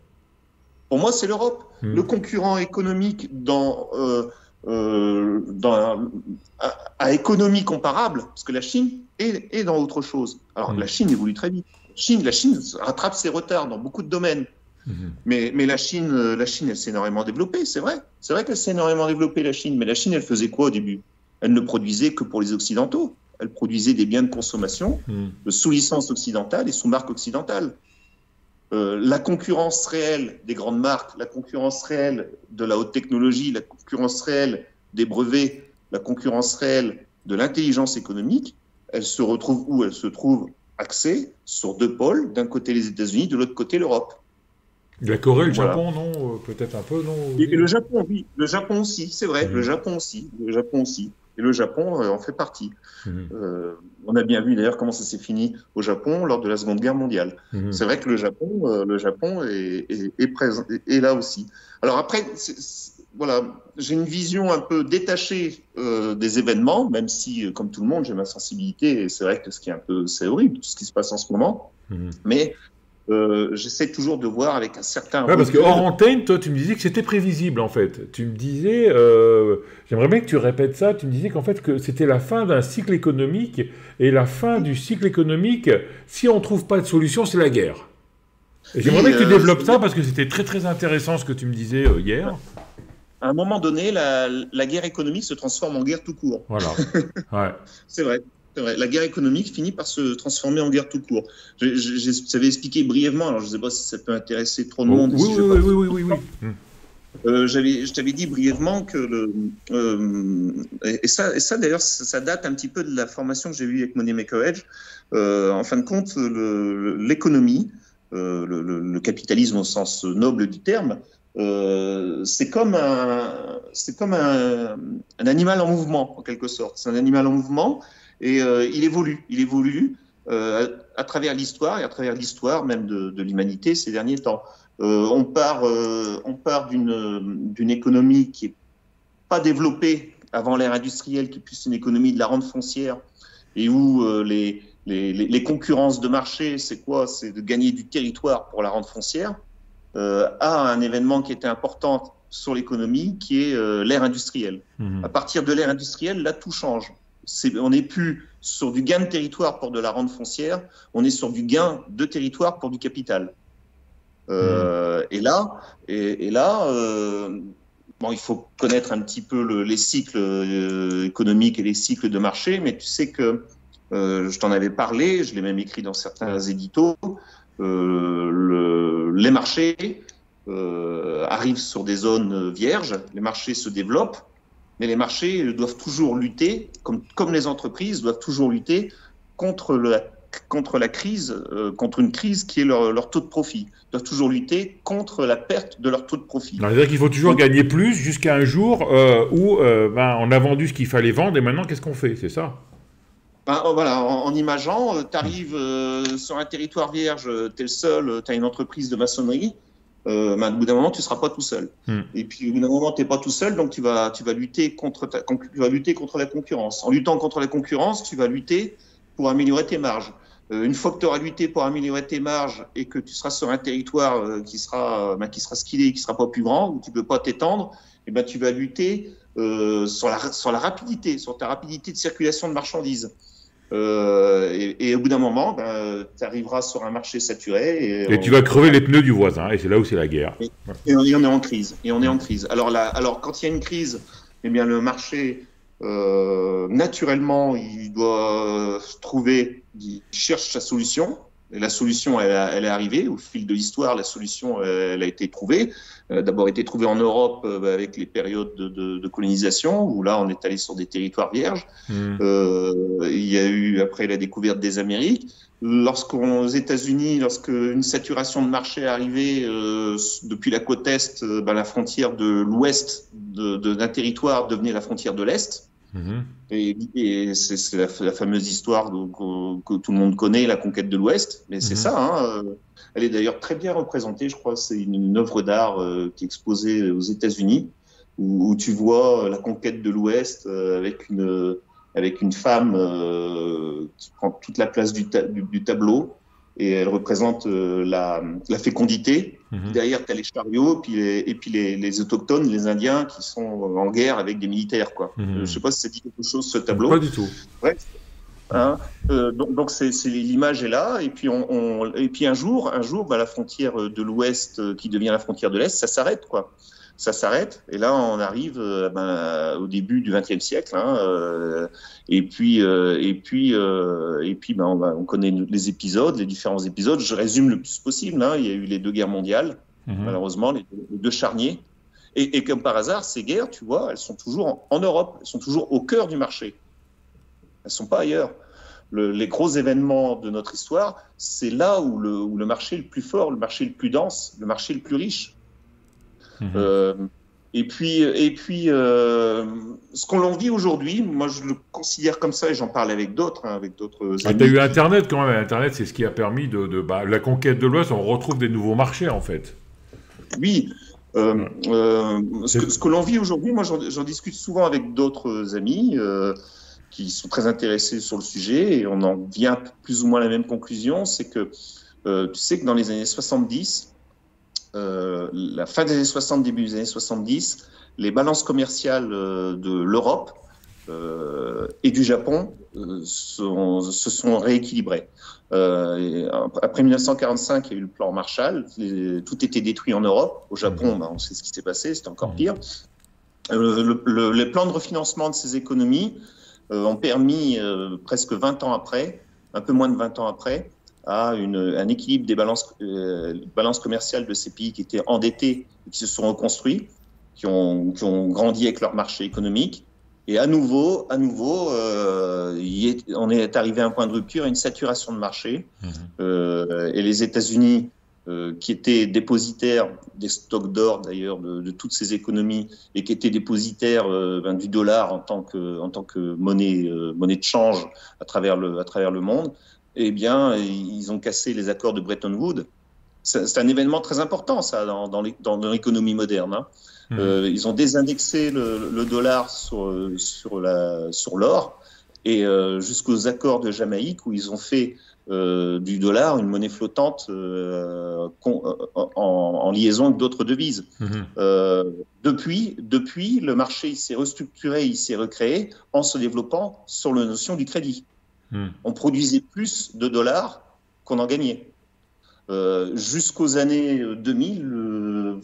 Pour moi, c'est l'Europe. Le concurrent économique à économie comparable, parce que la Chine est dans autre chose. Alors, la Chine évolue très vite. La Chine rattrape ses retards dans beaucoup de domaines. Mais la Chine, elle s'est énormément développée, c'est vrai. C'est vrai qu'elle s'est énormément développée, la Chine. Mais la Chine, elle faisait quoi au début? Elle ne produisait que pour les Occidentaux. Elle produisait des biens de consommation sous licence occidentale et sous marque occidentale. La concurrence réelle des grandes marques, la concurrence réelle de la haute technologie, la concurrence réelle des brevets, la concurrence réelle de l'intelligence économique, elle se retrouve où? Elle se trouve axée sur deux pôles, d'un côté les États-Unis, de l'autre côté l'Europe. La Corée, le Japon, non? Peut-être un peu, non? Et le Japon, oui. Le Japon aussi, c'est vrai. Le Japon aussi. Et le Japon en fait partie. On a bien vu d'ailleurs comment ça s'est fini au Japon lors de la Seconde Guerre mondiale. C'est vrai que le Japon est là aussi. Alors après, voilà, j'ai une vision un peu détachée des événements, même si, comme tout le monde, j'ai ma sensibilité. Et c'est vrai que c'est horrible tout ce qui se passe en ce moment. Mais j'essaie toujours de voir avec un certain Ouais, parce que recul. hors antenne, toi, tu me disais que c'était prévisible, en fait. Tu me disais, j'aimerais bien que tu répètes ça, tu me disais qu'en fait, que c'était la fin d'un cycle économique, et la fin du cycle économique, si on ne trouve pas de solution, c'est la guerre. Et j'aimerais Oui, bien que tu développes ça, parce que c'était très très intéressant ce que tu me disais hier. à un moment donné, la guerre économique se transforme en guerre tout court. Voilà. Ouais. C'est vrai. C'est vrai. La guerre économique finit par se transformer en guerre tout court. J'avais expliqué brièvement, alors je ne sais pas si ça peut intéresser trop de Oh, monde. oui, Si je oui, veux oui, oui, oui, oui, oui. je t'avais dit brièvement que et ça d'ailleurs, ça date un petit peu de la formation que j'ai eue avec Moneymaker Edge. En fin de compte, l'économie, le capitalisme au sens noble du terme, c'est comme un animal en mouvement, en quelque sorte. C'est un animal en mouvement et il évolue à travers l'histoire et à travers l'histoire même de l'humanité ces derniers temps. On part d'une économie qui est pas développée avant l'ère industrielle, qui est plus une économie de la rente foncière et où les concurrences de marché, c'est quoi? C'est de gagner du territoire pour la rente foncière. À un événement qui était important sur l'économie, qui est l'ère industrielle. À partir de l'ère industrielle, là, tout change. On n'est plus sur du gain de territoire pour de la rente foncière, on est sur du gain de territoire pour du capital. Et là, bon, il faut connaître un petit peu les cycles économiques et les cycles de marché, mais tu sais que je t'en avais parlé, je l'ai même écrit dans certains éditos. Les marchés arrivent sur des zones vierges, les marchés se développent, mais les marchés doivent toujours lutter, comme les entreprises doivent toujours lutter contre la crise, contre une crise qui est leur taux de profit. Ils doivent toujours lutter contre la perte de leur taux de profit. C'est-à-dire qu'il faut toujours gagner plus jusqu'à un jour où on a vendu ce qu'il fallait vendre et maintenant qu'est-ce qu'on fait? C'est ça? Voilà, en imageant, tu arrives sur un territoire vierge, tu es le seul, tu as une entreprise de maçonnerie, au bout d'un moment, tu ne seras pas tout seul. Et puis, au bout d'un moment, tu n'es pas tout seul, donc tu vas lutter contre la concurrence. En luttant contre la concurrence, tu vas lutter pour améliorer tes marges. Une fois que tu auras lutté pour améliorer tes marges et que tu seras sur un territoire qui sera skillé, qui ne sera pas plus grand, où tu ne peux pas t'étendre, tu vas lutter sur la rapidité, sur ta rapidité de circulation de marchandises. Et au bout d'un moment, tu arriveras sur un marché saturé. Et tu vas crever les pneus du voisin, et c'est là où c'est la guerre. Et on est en crise. Alors quand il y a une crise, eh bien, le marché, naturellement, il doit il cherche sa solution. Et la solution, elle est arrivée. Au fil de l'histoire, la solution, elle a été trouvée. D'abord été trouvée en Europe avec les périodes de colonisation, où là, on est allé sur des territoires vierges. Il y a eu, après, la découverte des Amériques. Aux États-Unis, lorsqu'une saturation de marché est arrivée depuis la côte Est, la frontière de l'Ouest d'un territoire devenait la frontière de l'Est. Et c'est la fameuse histoire que tout le monde connaît, la conquête de l'Ouest. Mais c'est ça, hein, elle est d'ailleurs très bien représentée, je crois. C'est une œuvre d'art qui est exposée aux États-Unis, où tu vois la conquête de l'Ouest avec une femme qui prend toute la place du tableau. Et elle représente la fécondité. Derrière, tu as les chariots, et puis les autochtones, les Indiens, qui sont en guerre avec des militaires, quoi. Je ne sais pas si ça dit quelque chose, ce tableau. Pas du tout. Ouais. Hein, donc l'image est là. Et puis, et puis un jour, la frontière de l'Ouest qui devient la frontière de l'Est, ça s'arrête, quoi. Ça s'arrête, et là on arrive au début du XXe siècle, hein, et puis on connaît les épisodes, les différents épisodes. Je résume le plus possible, hein. Il y a eu les 2 guerres mondiales, malheureusement, les 2 charniers, et comme par hasard, ces guerres, tu vois, elles sont toujours en Europe, elles sont toujours au cœur du marché, elles sont pas ailleurs. Les gros événements de notre histoire, c'est là où le marché est le plus fort, le marché le plus dense, le marché le plus riche. Et puis, ce qu'on en vit aujourd'hui, moi je le considère comme ça, et j'en parle avec d'autres, hein, avec d'autres amis. Tu as eu Internet quand même. Internet, c'est ce qui a permis la conquête de l'Ouest. On retrouve des nouveaux marchés en fait. Oui. Ce que l'on vit aujourd'hui, moi j'en discute souvent avec d'autres amis qui sont très intéressés sur le sujet, et on en vient plus ou moins à la même conclusion, c'est que Tu sais que dans les années 70, la fin des années 60, début des années 70, les balances commerciales de l'Europe et du Japon se sont rééquilibrées. Après 1945, il y a eu le plan Marshall, tout était détruit en Europe. Au Japon, on sait ce qui s'est passé, c'était encore pire. Les plans de refinancement de ces économies ont permis, presque 20 ans après, un peu moins de 20 ans après, à un équilibre des balances commerciales de ces pays qui étaient endettés et qui se sont reconstruits, qui ont grandi avec leur marché économique. Et à nouveau, on est arrivé à un point de rupture, à une saturation de marché. Et les États-Unis, qui étaient dépositaires des stocks d'or d'ailleurs de toutes ces économies et qui étaient dépositaires du dollar en tant que monnaie de change à travers le monde, eh bien, ils ont cassé les accords de Bretton Woods. C'est un événement très important, ça, dans l'économie moderne. Hein. Ils ont désindexé le dollar sur l'or et jusqu'aux accords de Jamaïque où ils ont fait du dollar une monnaie flottante en liaison avec d'autres devises. Depuis, le marché il s'est restructuré, il s'est recréé en se développant sur la notion du crédit. On produisait plus de dollars qu'on en gagnait. Jusqu'aux années 2000,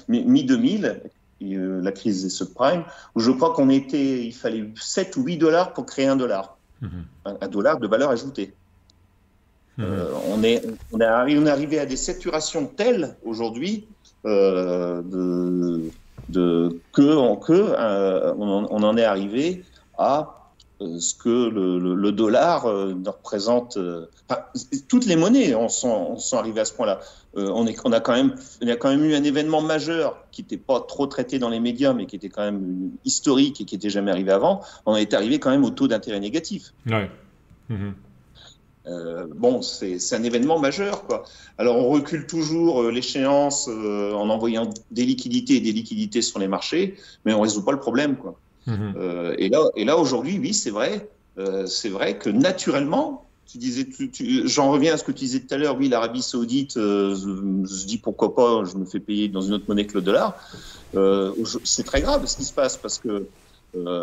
mi-2000, la crise des subprimes, où je crois il fallait 7 ou 8 dollars pour créer un dollar. Un dollar de valeur ajoutée. On est arrivé à des saturations telles aujourd'hui qu'on en est arrivé à ce que le dollar représente. Toutes les monnaies sont arrivées à ce point-là. Il y a quand même eu un événement majeur qui n'était pas trop traité dans les médias, mais qui était quand même historique et qui n'était jamais arrivé avant. On est arrivé quand même au taux d'intérêt négatif. Ouais. C'est un événement majeur, quoi. Alors, on recule toujours l'échéance en envoyant des liquidités sur les marchés, mais on ne résout pas le problème, quoi. Et là aujourd'hui, oui, c'est vrai que naturellement, tu disais, j'en reviens à ce que tu disais tout à l'heure, oui, l'Arabie Saoudite, je dis pourquoi pas, je me fais payer dans une autre monnaie que le dollar. C'est très grave ce qui se passe parce que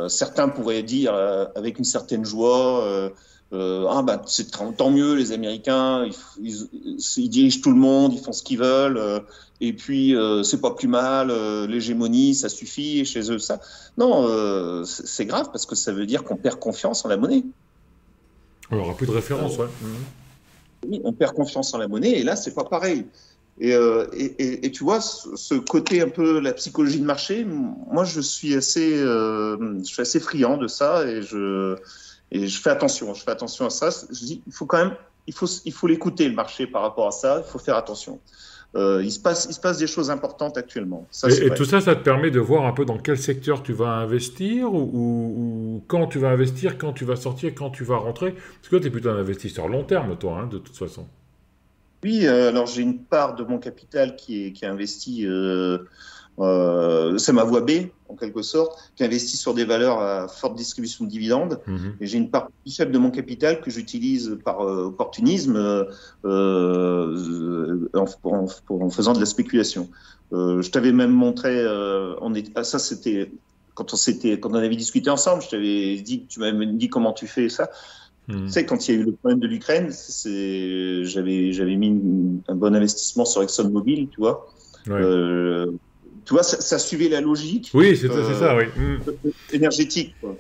certains pourraient dire avec une certaine joie, c'est tant mieux, les Américains, ils dirigent tout le monde, ils font ce qu'ils veulent. Et puis, c'est pas plus mal, l'hégémonie, ça suffit chez eux, ça. Non, c'est grave parce que ça veut dire qu'on perd confiance en la monnaie. Il n'y aura plus de référence, ouais. Oui, on perd confiance en la monnaie et là, c'est pas pareil. Et tu vois, ce côté un peu la psychologie de marché, moi, je suis assez friand de ça et je fais attention. Je fais attention à ça. Je dis, il faut quand même, il faut l'écouter le marché par rapport à ça. Il faut faire attention. Il se passe des choses importantes actuellement. Ça, et tout ça, ça te permet de voir un peu dans quel secteur tu vas investir ou quand tu vas investir, quand tu vas sortir, quand tu vas rentrer. Parce que tu es plutôt un investisseur long terme, toi, hein, de toute façon. Oui, alors j'ai une part de mon capital qui est investi, c'est ma voie B, en quelque sorte, qui investit sur des valeurs à forte distribution de dividendes. Et j'ai une part plus faible de mon capital que j'utilise par opportunisme en faisant de la spéculation. Je t'avais même montré, ça c'était quand on avait discuté ensemble, je t'avais dit, tu m'avais dit comment tu fais ça. Tu sais, quand il y a eu le problème de l'Ukraine, j'avais mis un bon investissement sur ExxonMobil, tu vois. Ouais. Tu vois, ça suivait la logique. Oui, c'est ça, oui. Énergétique, quoi.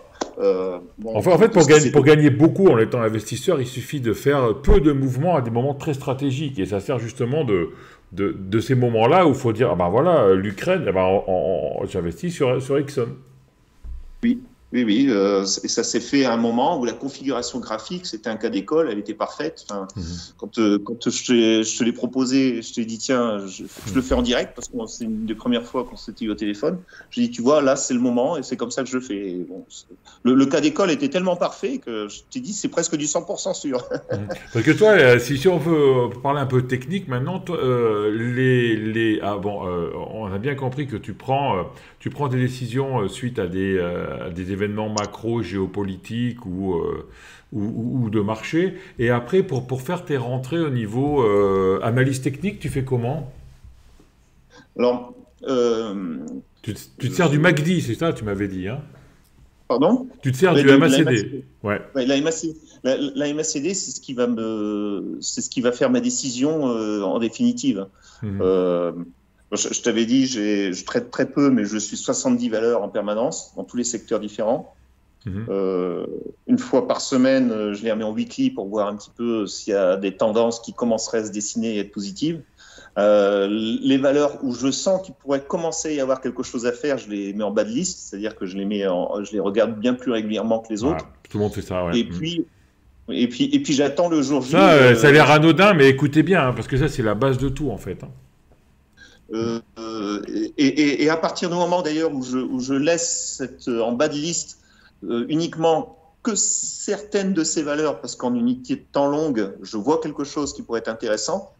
En fait, pour gagner beaucoup en étant investisseur, il suffit de faire peu de mouvements à des moments très stratégiques. Et ça sert justement de ces moments-là où il faut dire, voilà, l'Ukraine, j'investis sur Exxon. Oui, et ça s'est fait à un moment où la configuration graphique, c'était un cas d'école, elle était parfaite. Enfin, quand je te l'ai proposé, je t'ai dit, tiens, je le fais en direct, parce que c'est une des premières fois qu'on s'était eu au téléphone. Je dis, tu vois, là, c'est le moment, et c'est comme ça que je le fais. Et bon, le cas d'école était tellement parfait que je t'ai dit, c'est presque du 100% sûr. Parce que toi, si on veut parler un peu technique maintenant, toi, on a bien compris que tu prends des décisions suite à des événements événement macro, géopolitique ou de marché. Et après, pour faire tes rentrées au niveau analyse technique, tu fais comment? Alors, Tu te sers du MACD, c'est ça, tu m'avais dit, hein? pardon? Tu te sers Ouais, du de la MACD. MACD. Ouais. Ouais, la MACD, c'est ce qui va faire ma décision en définitive. Mhm. Euh, je t'avais dit, je traite très peu, mais je suis 70 valeurs en permanence dans tous les secteurs différents. Mhm. Une fois par semaine, je les remets en weekly pour voir un petit peu s'il y a des tendances qui commenceraient à se dessiner et être positives. Les valeurs où je sens qu'il pourrait commencer à y avoir quelque chose à faire, je les mets en bas de liste, c'est-à-dire que je les regarde bien plus régulièrement que les Ouais, autres. tout le monde fait ça, ouais. Et Mhm. puis, et puis j'attends le jour Ça, J. ça a l'air anodin, mais écoutez bien, hein, parce que ça, c'est la base de tout, en fait, hein. Et à partir du moment d'ailleurs où je laisse en bas de liste uniquement que certaines de ces valeurs, parce qu'en unité de temps longue, je vois quelque chose qui pourrait être intéressant.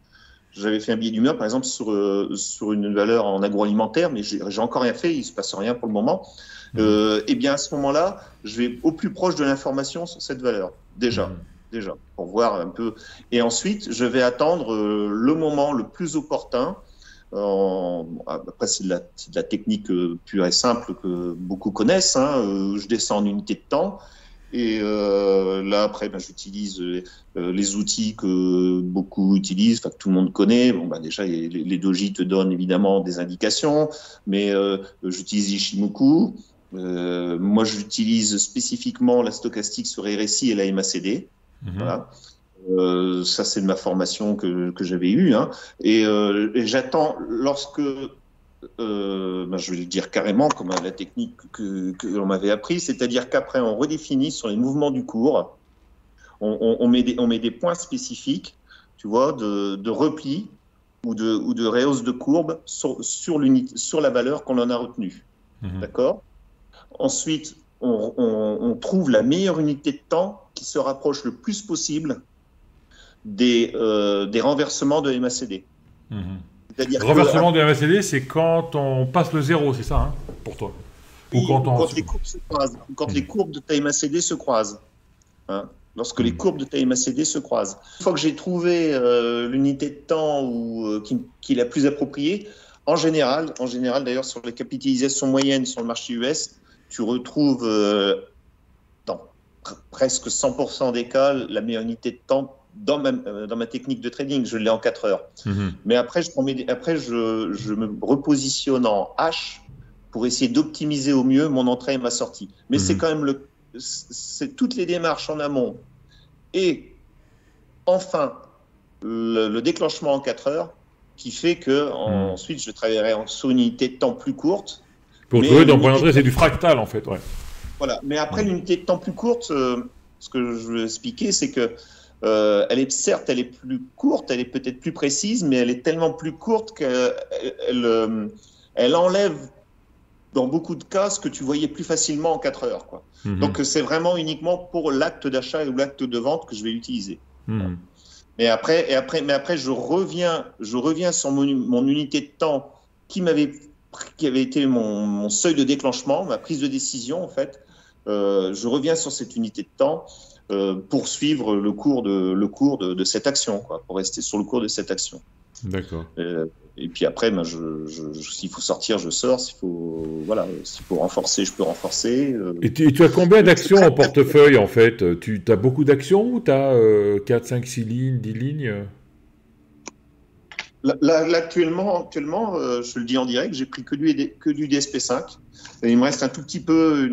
J'avais fait un billet d'humeur, par exemple, sur une valeur en agroalimentaire, mais j'ai encore rien fait, il ne se passe rien pour le moment. Mhm. Et bien à ce moment-là, je vais au plus proche de l'information sur cette valeur, Mhm. déjà, pour voir un peu. Et ensuite, je vais attendre le moment le plus opportun. Après, c'est de la technique pure et simple que beaucoup connaissent, hein. Je descends en unité de temps. Et là, après, j'utilise les outils que beaucoup utilisent, enfin, que tout le monde connaît. Bon, déjà, les doji te donnent évidemment des indications, mais j'utilise Ishimoku. Moi, j'utilise spécifiquement la stochastique sur RSI et la MACD. Mhm. Voilà. Ça, c'est de ma formation que j'avais eue, hein. Et j'attends lorsque je vais le dire carrément comme la technique que l'on m'avait appris, c'est-à-dire qu'après on redéfinit sur les mouvements du cours, on met des points spécifiques, tu vois, de repli ou de rehausse de courbe sur la valeur qu'on en a retenue. Mhm. D'accord? Ensuite, on trouve la meilleure unité de temps qui se rapproche le plus possible des renversements de MACD. Mhm. C'est-à-dire que Renversement de la MACD, c'est quand on passe le zéro, c'est ça, hein, pour toi? Ou oui, quand on... quand les courbes se croisent, quand les Mhm. courbes de taille MACD se croisent, hein, lorsque les Mhm. courbes de taille MACD se croisent. Une fois que j'ai trouvé l'unité de temps qui est la plus appropriée, en général d'ailleurs sur les capitalisations moyennes sur le marché US, tu retrouves dans presque 100% des cas la meilleure unité de temps dans ma technique de trading. Je l'ai en 4 heures. Mhm. Mais après, je me repositionne en H pour essayer d'optimiser au mieux mon entrée et ma sortie. Mais c'est Mhm. quand même c'est toutes les démarches en amont et enfin le déclenchement en 4 heures qui fait que Mhm. ensuite je travaillerai sur une unité de temps plus courte, Pour mais trouver ton point l'unité de d'entrée, c'est temps, du fractal, en fait, ouais. voilà. Mais après Mhm. l'unité de temps plus courte, ce que je veux expliquer, c'est que certes, elle est plus courte, elle est peut-être plus précise, mais elle est tellement plus courte qu'elle enlève dans beaucoup de cas ce que tu voyais plus facilement en 4 heures, quoi. Donc, Mhm. c'est vraiment uniquement pour l'acte d'achat ou l'acte de vente que je vais l'utiliser. Voilà. Mhm. Mais après, je reviens sur mon unité de temps qui avait été mon seuil de déclenchement, ma prise de décision, en fait. Je reviens sur cette unité de temps pour suivre le cours de cette action, quoi, pour rester sur le cours de cette action. D'accord. Et puis après, s'il faut sortir, je sors. Voilà, s'il faut renforcer, je peux renforcer. Et tu as combien C'est d'actions très, en très, très- portefeuille, en fait? Tu as beaucoup d'actions ou tu as 4, 5, 6 lignes, 10 lignes? Là, actuellement, je le dis en direct, j'ai pris que du DSP5. Et il me reste un tout petit peu,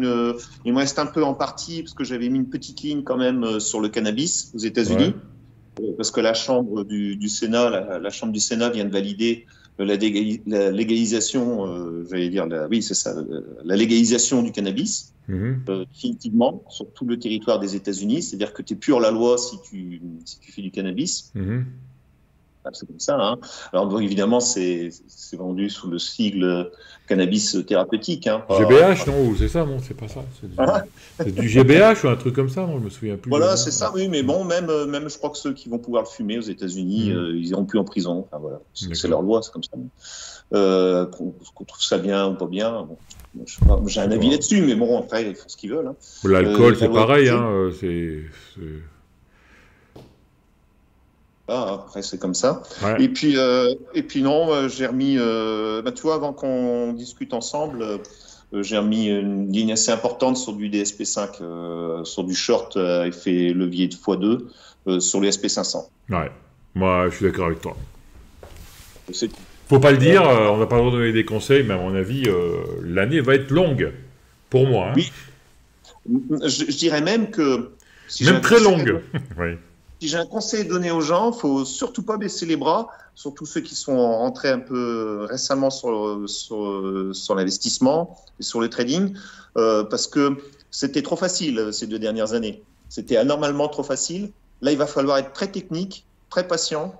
il me reste un peu en partie parce que j'avais mis une petite ligne quand même sur le cannabis aux Ouais. États-Unis, parce que la Chambre du Sénat, la Chambre du Sénat vient de valider la légalisation, j'allais dire, oui, c'est ça, la légalisation du cannabis, Mhm. définitivement, sur tout le territoire des États-Unis. C'est-à-dire que tu es pur la loi si tu fais du cannabis. Mhm. Ah, c'est comme ça, hein. Alors, bon, évidemment, c'est vendu sous le sigle cannabis thérapeutique, hein, GBH, non? Ou c'est ça, non? C'est pas ça. C'est du GBH ou un truc comme ça, non? Je me souviens plus du Voilà, nom. c'est ça, oui, mais bon, même je crois que ceux qui vont pouvoir le fumer aux États-Unis, ils iront plus en prison. Enfin, voilà, c'est leur loi, c'est comme ça. Qu'on trouve ça bien ou pas bien, bon, je sais pas, j'ai un avis là-dessus, mais bon, après, ils font ce qu'ils veulent. Hein. L'alcool, c'est pareil, hein, Ah, après, c'est comme ça. Ouais. Et puis non, j'ai remis, bah, tu vois, avant qu'on discute ensemble, j'ai remis une ligne assez importante sur du DSP5, sur du short à effet levier de x2, sur les SP500. Ouais, moi, je suis d'accord avec toi. C'est Faut pas le dire, on n'a pas le droit de donner des conseils, mais à mon avis, l'année va être longue, pour moi. Hein. Oui, je dirais même que... Si même très longue. Oui. Si j'ai un conseil à donner aux gens, il faut surtout pas baisser les bras, surtout ceux qui sont rentrés un peu récemment sur l'investissement et sur le trading, parce que c'était trop facile ces 2 dernières années. C'était anormalement trop facile. Là, il va falloir être très technique, très patient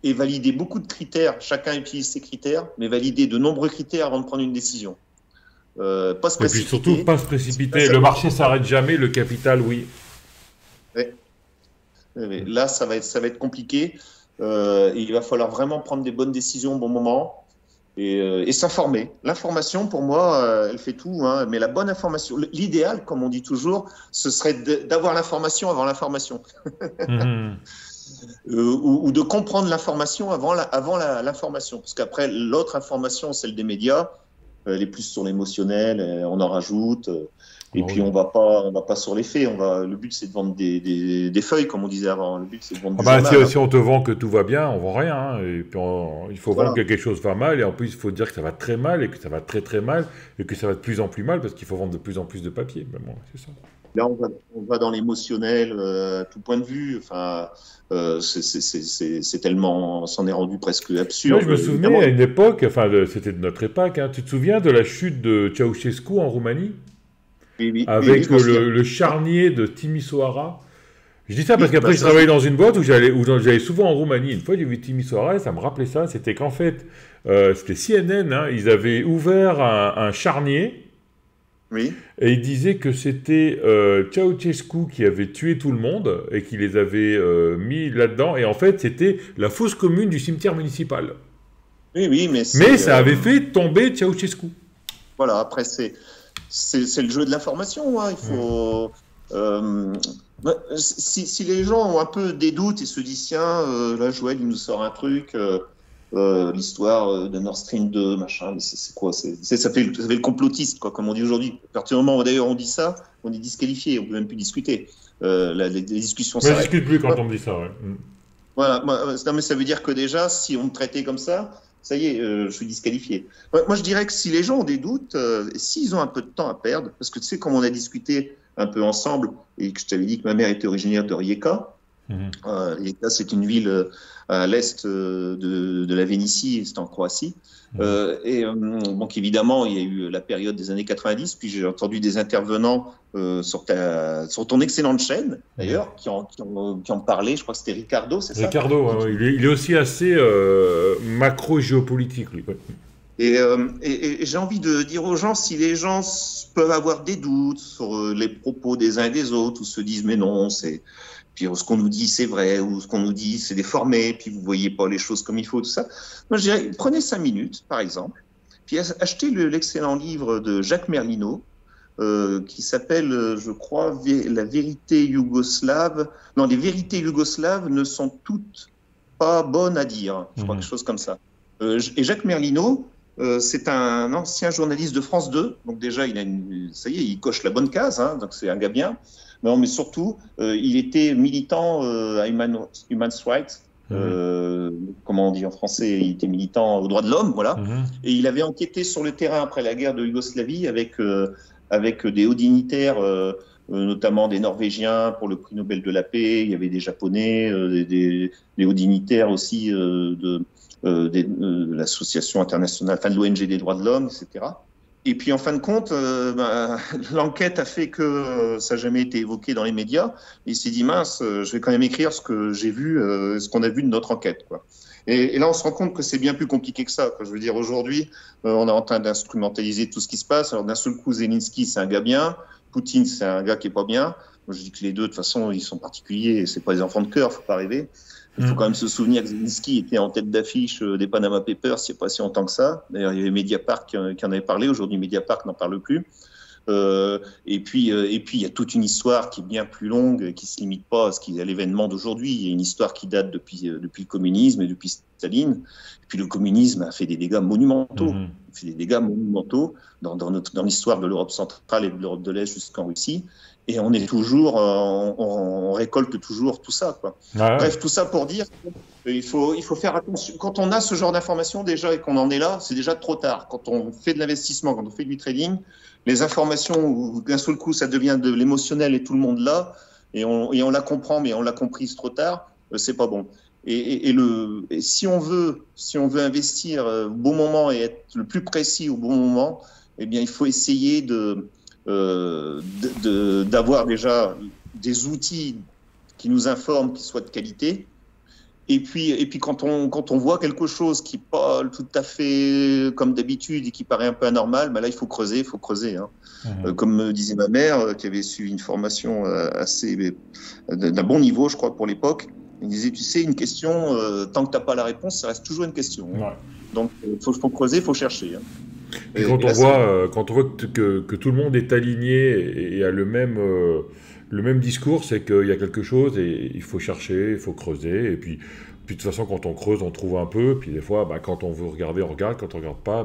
et valider beaucoup de critères. Chacun utilise ses critères, mais valider de nombreux critères avant de prendre une décision. Pas se précipiter. Et puis surtout, pas se précipiter. Le marché s'arrête jamais, le capital, oui. Ouais. Là, ça va être compliqué. Et il va falloir vraiment prendre des bonnes décisions au bon moment et s'informer. L'information, pour moi, elle fait tout. Hein, mais la bonne information, l'idéal, comme on dit toujours, ce serait d'avoir l'information avant l'information. Ou de comprendre l'information avant l'information. Parce qu'après, l'autre information, celle des médias, elle est plus sur l'émotionnel, on en rajoute. Et puis on va pas sur les faits. Le but c'est de vendre des feuilles comme on disait avant. Le but c'est de vendre du journal, si on te vend que tout va bien, on vend rien. Hein. Et puis il faut vendre que quelque chose va mal. Et en plus il faut dire que ça va très mal et que ça va très très mal et que ça va de plus en plus mal parce qu'il faut vendre de plus en plus de papier. Ben bon, c'est ça. Là on va dans l'émotionnel à tout point de vue. Enfin, c'est tellement, on s'en est rendu presque absurde. Moi, je me souvenais à une époque, c'était de notre époque. Hein, tu te souviens de la chute de Ceausescu en Roumanie? Avec le charnier de Timisoara. Je dis ça parce qu'après, je travaillais dans une boîte où j'allais souvent en Roumanie. Une fois, j'ai vu Timisoara et ça me rappelait ça. C'était qu'en fait, c'était CNN, hein, ils avaient ouvert un charnier. Oui. Et ils disaient que c'était Ceausescu qui avait tué tout le monde et qui les avait mis là-dedans. Et en fait, c'était la fosse commune du cimetière municipal. Oui, mais ça avait fait tomber Ceausescu. Voilà, après, c'est le jeu de l'information. Hein. Il faut. Si les gens ont un peu des doutes et se disent tiens, là, Joël, il nous sort un truc, l'histoire de Nord Stream 2, machin, mais c'est quoi ça fait le complotiste, quoi, comme on dit aujourd'hui. À partir du moment où d'ailleurs on dit ça, on est disqualifié, on ne peut même plus discuter. Les discussions s'arrêtent. Je ne discute plus quand on me dit ça, ouais. Voilà, non, mais ça veut dire que déjà, si on me traitait comme ça y est, je suis disqualifié. Moi, je dirais que si les gens ont des doutes, s'ils ont un peu de temps à perdre, parce que tu sais, comme on a discuté un peu ensemble, et que je t'avais dit que ma mère était originaire de Rijeka, Rijeka, c'est une ville à l'est de la Vénétie, c'est en Croatie. Donc évidemment, il y a eu la période des années 90, puis j'ai entendu des intervenants sur ton excellente chaîne, d'ailleurs, qui en parlaient. Je crois que c'était Ricardo, c'est ça? Ricardo, il est aussi assez macro-géopolitique, lui. Et j'ai envie de dire aux gens, si les gens peuvent avoir des doutes sur les propos des uns et des autres, ou se disent mais non, puis ce qu'on nous dit c'est vrai, ou ce qu'on nous dit c'est déformé, puis vous voyez pas les choses comme il faut, tout ça. Moi je dirais, prenez 5 minutes par exemple, puis achetez l'excellent livre de Jacques Merlino, qui s'appelle, je crois, La vérité yougoslave. Non, les vérités yougoslaves ne sont toutes pas bonnes à dire, je crois, quelque chose comme ça. Et Jacques Merlino, c'est un ancien journaliste de France 2, donc déjà ça y est, il coche la bonne case, hein, donc c'est un gars bien. Non, mais surtout, il était militant à Human Rights, comment on dit en français, il était militant aux droits de l'homme, voilà. Et il avait enquêté sur le terrain après la guerre de Yougoslavie avec des hauts dignitaires, notamment des Norvégiens pour le prix Nobel de la paix, il y avait des Japonais, des hauts dignitaires aussi de l'association internationale, enfin de l'ONG des droits de l'homme, etc. Et puis en fin de compte, l'enquête a fait que ça n'a jamais été évoqué dans les médias. Et il s'est dit, mince, je vais quand même écrire ce que j'ai vu, ce qu'on a vu de notre enquête, quoi. Et là, on se rend compte que c'est bien plus compliqué que ça, quoi. Je veux dire, aujourd'hui, on est en train d'instrumentaliser tout ce qui se passe. Alors d'un seul coup, Zelensky, c'est un gars bien. Poutine, c'est un gars qui est pas bien. Moi, je dis que les deux, de toute façon, ils sont particuliers. C'est pas des enfants de cœur, faut pas rêver. Il faut quand même se souvenir que Zelensky était en tête d'affiche des Panama Papers il n'y a pas si longtemps que ça. D'ailleurs, il y avait Mediapart qui en avait parlé. Aujourd'hui, Mediapart n'en parle plus. Et puis, il y a toute une histoire qui est bien plus longue, qui ne se limite pas à l'événement d'aujourd'hui. Il y a une histoire qui date depuis le communisme et depuis Staline. Et puis le communisme a fait des dégâts monumentaux. Il fait des dégâts monumentaux dans l'histoire de l'Europe centrale et de l'Europe de l'Est jusqu'en Russie. Et on est toujours, on récolte toujours tout ça, quoi. Ouais. Bref, tout ça pour dire qu'il faut faire attention. Quand on a ce genre d'informations déjà et qu'on en est là, c'est déjà trop tard. Quand on fait de l'investissement, quand on fait du trading, les informations où d'un seul coup ça devient de l'émotionnel et tout le monde là, et on la comprend, mais on l'a comprise trop tard, c'est pas bon. Et si on veut investir au bon moment et être le plus précis au bon moment, eh bien il faut essayer d'avoir déjà des outils qui nous informent, qui soient de qualité. Et puis quand on voit quelque chose qui n'est pas tout à fait comme d'habitude et qui paraît un peu anormal, ben là il faut creuser. Hein. Comme me disait ma mère, qui avait suivi une formation d'un bon niveau, je crois, pour l'époque, elle disait, tu sais, une question, tant que tu n'as pas la réponse, ça reste toujours une question. Hein. Ouais. Donc il faut creuser, il faut chercher. Hein. Et quand on voit que tout le monde est aligné et a le même discours, c'est qu'il y a quelque chose et il faut chercher, il faut creuser. Et puis de toute façon, quand on creuse, on trouve un peu. Puis des fois, quand on veut regarder, on regarde. Quand on ne regarde pas,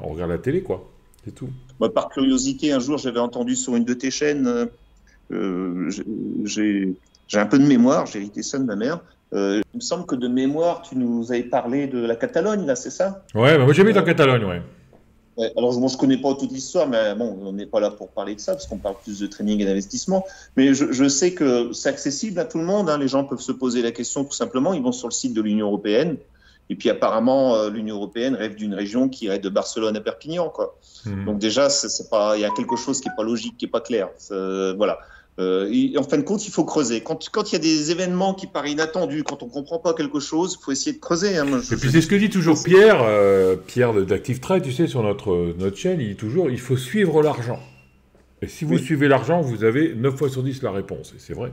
on regarde la télé, quoi. C'est tout. Moi, par curiosité, un jour, j'avais entendu sur une de tes chaînes, j'ai un peu de mémoire, j'ai hérité ça de ma mère. Il me semble que de mémoire, tu nous avais parlé de la Catalogne, là, c'est ça? Ouais, moi j'habite en Catalogne, ouais. Alors, je ne connais pas toute l'histoire, mais bon, on n'est pas là pour parler de ça, parce qu'on parle plus de training et d'investissement. Mais je sais que c'est accessible à tout le monde. Hein. Les gens peuvent se poser la question tout simplement. Ils vont sur le site de l'Union européenne. Et puis, apparemment, l'Union européenne rêve d'une région qui irait de Barcelone à Perpignan, quoi. Donc, déjà, il y a quelque chose qui n'est pas logique, qui n'est pas clair. Voilà. Et en fin de compte, il faut creuser. Quand il y a des événements qui paraissent inattendus, quand on ne comprend pas quelque chose, il faut essayer de creuser. Hein. Et puis c'est ce que dit toujours Pierre d'Active Trade, tu sais, sur notre chaîne, il dit toujours, il faut suivre l'argent. Et si vous suivez l'argent, vous avez 9 fois sur 10 la réponse. Et c'est vrai.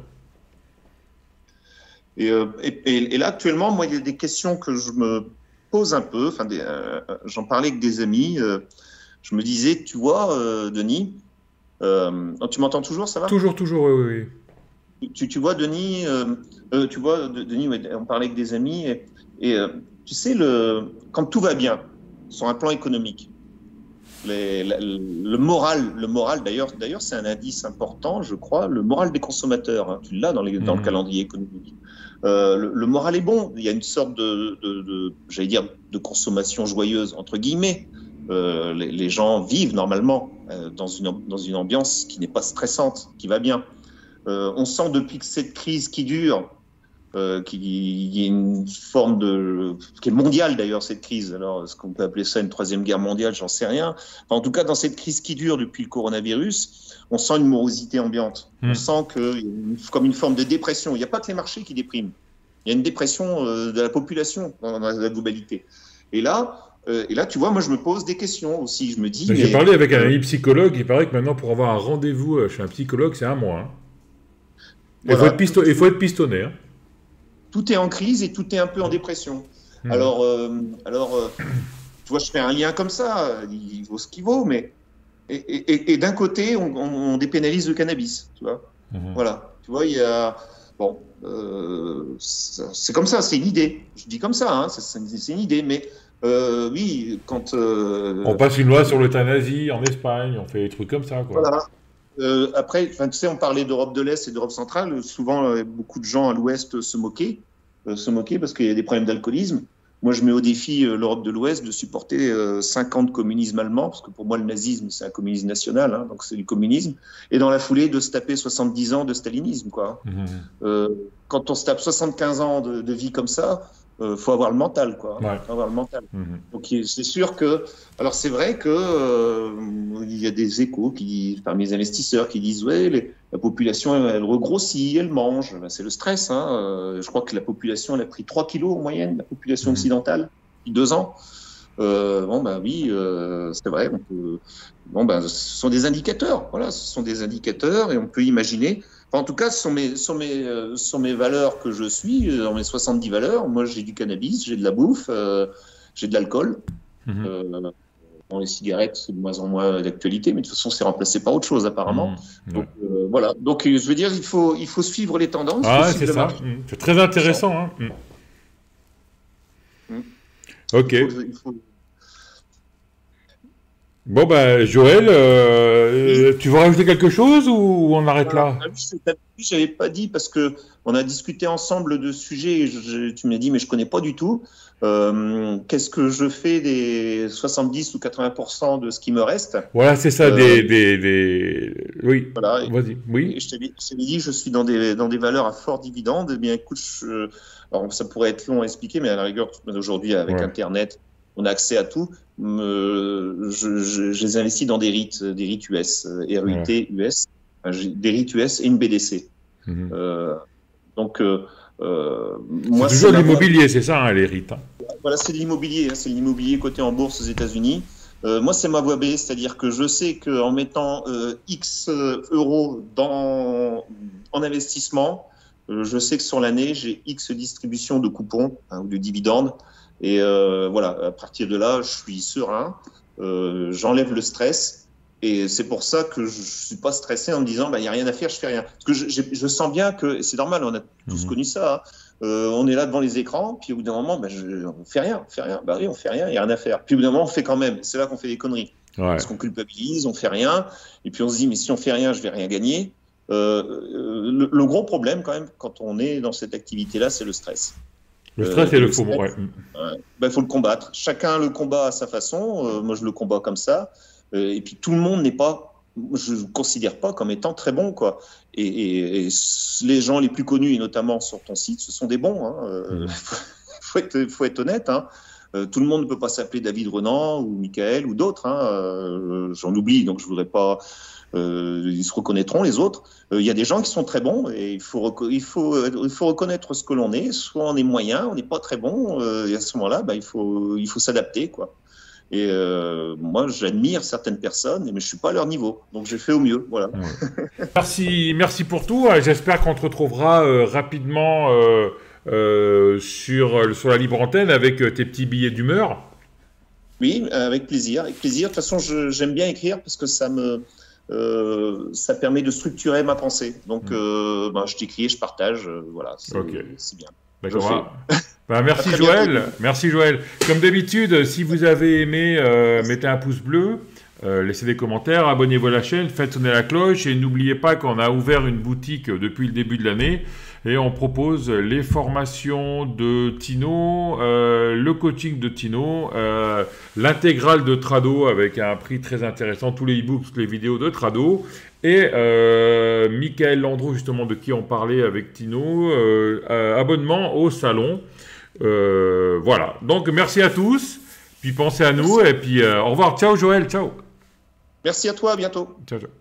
Et là, actuellement, moi, il y a des questions que je me pose un peu. J'en parlais avec des amis. Je me disais, tu vois, Denis, tu m'entends toujours, ça va? Toujours, oui. Tu vois, Denis, Denis, ouais, on parlait avec des amis, et tu sais, quand tout va bien, sur un plan économique, le moral, d'ailleurs, c'est un indice important, je crois, le moral des consommateurs, hein, tu l'as dans le calendrier économique. Le moral est bon, il y a une sorte j'allais dire, de consommation joyeuse, entre guillemets. Les gens vivent normalement dans une ambiance qui n'est pas stressante, qui va bien. On sent depuis que cette crise qui dure, qu'il y a une forme qui est mondiale d'ailleurs, cette crise. Alors, est-ce qu'on peut appeler ça une troisième guerre mondiale? J'en sais rien. Enfin, en tout cas, dans cette crise qui dure depuis le coronavirus, on sent une morosité ambiante. On sent comme une forme de dépression. Il n'y a pas que les marchés qui dépriment. Il y a une dépression de la population dans la globalité. Et là, tu vois, moi, je me pose des questions aussi. Je me dis. J'ai parlé avec un ami psychologue. Il paraît que maintenant, pour avoir un rendez-vous chez un psychologue, c'est 1 mois. Hein. Voilà. Il faut être pistonné. Hein. Tout est en crise et tout est un peu en dépression. Alors, tu vois, je fais un lien comme ça. Il vaut ce qu'il vaut, mais et d'un côté, on dépénalise le cannabis. Tu vois. Voilà. Tu vois, il y a bon. C'est comme ça. C'est une idée. Je dis comme ça. Hein, c'est une idée, mais. Oui, quand on passe une loi sur l'euthanasie en Espagne, on fait des trucs comme ça, quoi. Voilà. Après, tu sais, on parlait d'Europe de l'Est et d'Europe centrale. Souvent, beaucoup de gens à l'Ouest se moquaient parce qu'il y a des problèmes d'alcoolisme. Moi, je mets au défi l'Europe de l'Ouest de supporter 5 ans de communisme allemand, parce que pour moi, le nazisme, c'est un communisme national, hein, donc c'est du communisme. Et dans la foulée, de se taper 70 ans de stalinisme, quoi. Quand on se tape 75 ans de vie comme ça, faut avoir le mental, quoi. Ouais. Faut avoir le mental. Donc c'est sûr que, alors c'est vrai que il y a des échos parmi les investisseurs qui disent ouais, la population elle regrossit, elle mange. Ben, c'est le stress. Hein. Je crois que la population elle a pris 3 kilos en moyenne, la population occidentale, depuis 2 ans. Bon ben oui, c'est vrai. Bon ben ce sont des indicateurs. Voilà, ce sont des indicateurs et on peut imaginer. Enfin, en tout cas, ce sont mes valeurs que je suis, dans mes 70 valeurs. Moi, j'ai du cannabis, j'ai de la bouffe, j'ai de l'alcool. Bon, les cigarettes, c'est de moins en moins d'actualité, mais de toute façon, c'est remplacé par autre chose, apparemment. Donc, voilà. Donc, je veux dire, il faut suivre les tendances. Ah, c'est ça. C'est très intéressant. Hein. Ok. Il faut... Bon, ben, Joël, tu veux rajouter quelque chose ou on arrête là? Je n'avais pas dit parce que on a discuté ensemble de sujets. Tu m'as dit, mais je ne connais pas du tout. Qu'est-ce que je fais des 70 ou 80% de ce qui me reste? Voilà, c'est ça, Oui, voilà, vas-y. Oui. Et je t'avais dit, je suis dans des valeurs à fort dividende. Eh bien, écoute, alors, ça pourrait être long à expliquer, mais à la rigueur, aujourd'hui, avec Internet, on a accès à tout. Je les investis dans des REIT US, REIT US, des REIT US et une BDC. Donc, moi, c'est toujours l'immobilier, c'est ça, hein, les REIT. Hein. Voilà, c'est de l'immobilier, c'est l'immobilier coté en bourse aux États-Unis. Moi, c'est ma voie B, c'est-à-dire que je sais qu'en mettant X euros en investissement, je sais que sur l'année, j'ai X distribution de coupons ou de dividendes. Et voilà, à partir de là, je suis serein, j'enlève le stress. Et c'est pour ça que je ne suis pas stressé en me disant, il n'y a rien à faire, je fais rien. Parce que je sens bien que c'est normal, on a tous connu ça. Hein. On est là devant les écrans, puis au bout d'un moment, on fait rien, on fait rien. Bah oui, on fait rien, il n'y a rien à faire. Puis au bout d'un moment, on fait quand même. C'est là qu'on fait des conneries. Parce qu'on culpabilise, on fait rien. Et puis on se dit, mais si on fait rien, je vais rien gagner. Le gros problème quand même, quand on est dans cette activité-là, c'est le stress. Le stress et le faux, il faut le combattre. Chacun le combat à sa façon. Moi, je le combats comme ça. Et puis tout le monde n'est pas, je ne considère pas comme étant très bon, quoi. Et les gens les plus connus, et notamment sur ton site, ce sont des bons. Hein. Faut être honnête. Hein. Tout le monde ne peut pas s'appeler David Renan ou Michael ou d'autres. Hein. J'en oublie, donc je voudrais pas. Ils se reconnaîtront les autres. Il y a des gens qui sont très bons et il faut reconnaître ce que l'on est. Soit on est moyen, on n'est pas très bon. Et à ce moment-là, il faut s'adapter, quoi. Et moi, j'admire certaines personnes, mais je suis pas à leur niveau. Donc, j'ai fait au mieux. Voilà. Merci pour tout. J'espère qu'on te retrouvera rapidement sur la libre antenne avec tes petits billets d'humeur. Oui, avec plaisir. Avec plaisir. De toute façon, j'aime bien écrire parce que ça permet de structurer ma pensée. Donc, je t'écris et je partage. Voilà, c'est bien. D'accord. Merci Joël. Merci Joël. Comme d'habitude, si vous avez aimé, mettez un pouce bleu, laissez des commentaires, abonnez-vous à la chaîne, faites sonner la cloche et n'oubliez pas qu'on a ouvert une boutique depuis le début de l'année et on propose les formations de Tino, le coaching de Tino, l'intégrale de Trado avec un prix très intéressant, tous les e-books, les vidéos de Trado. Et Michael Landreau, justement, de qui on parlait avec Tino, abonnement au salon. Voilà. Donc, merci à tous. Puis pensez à nous. Et puis, au revoir. Ciao, Joël. Ciao. Merci à toi. À bientôt. Ciao, ciao.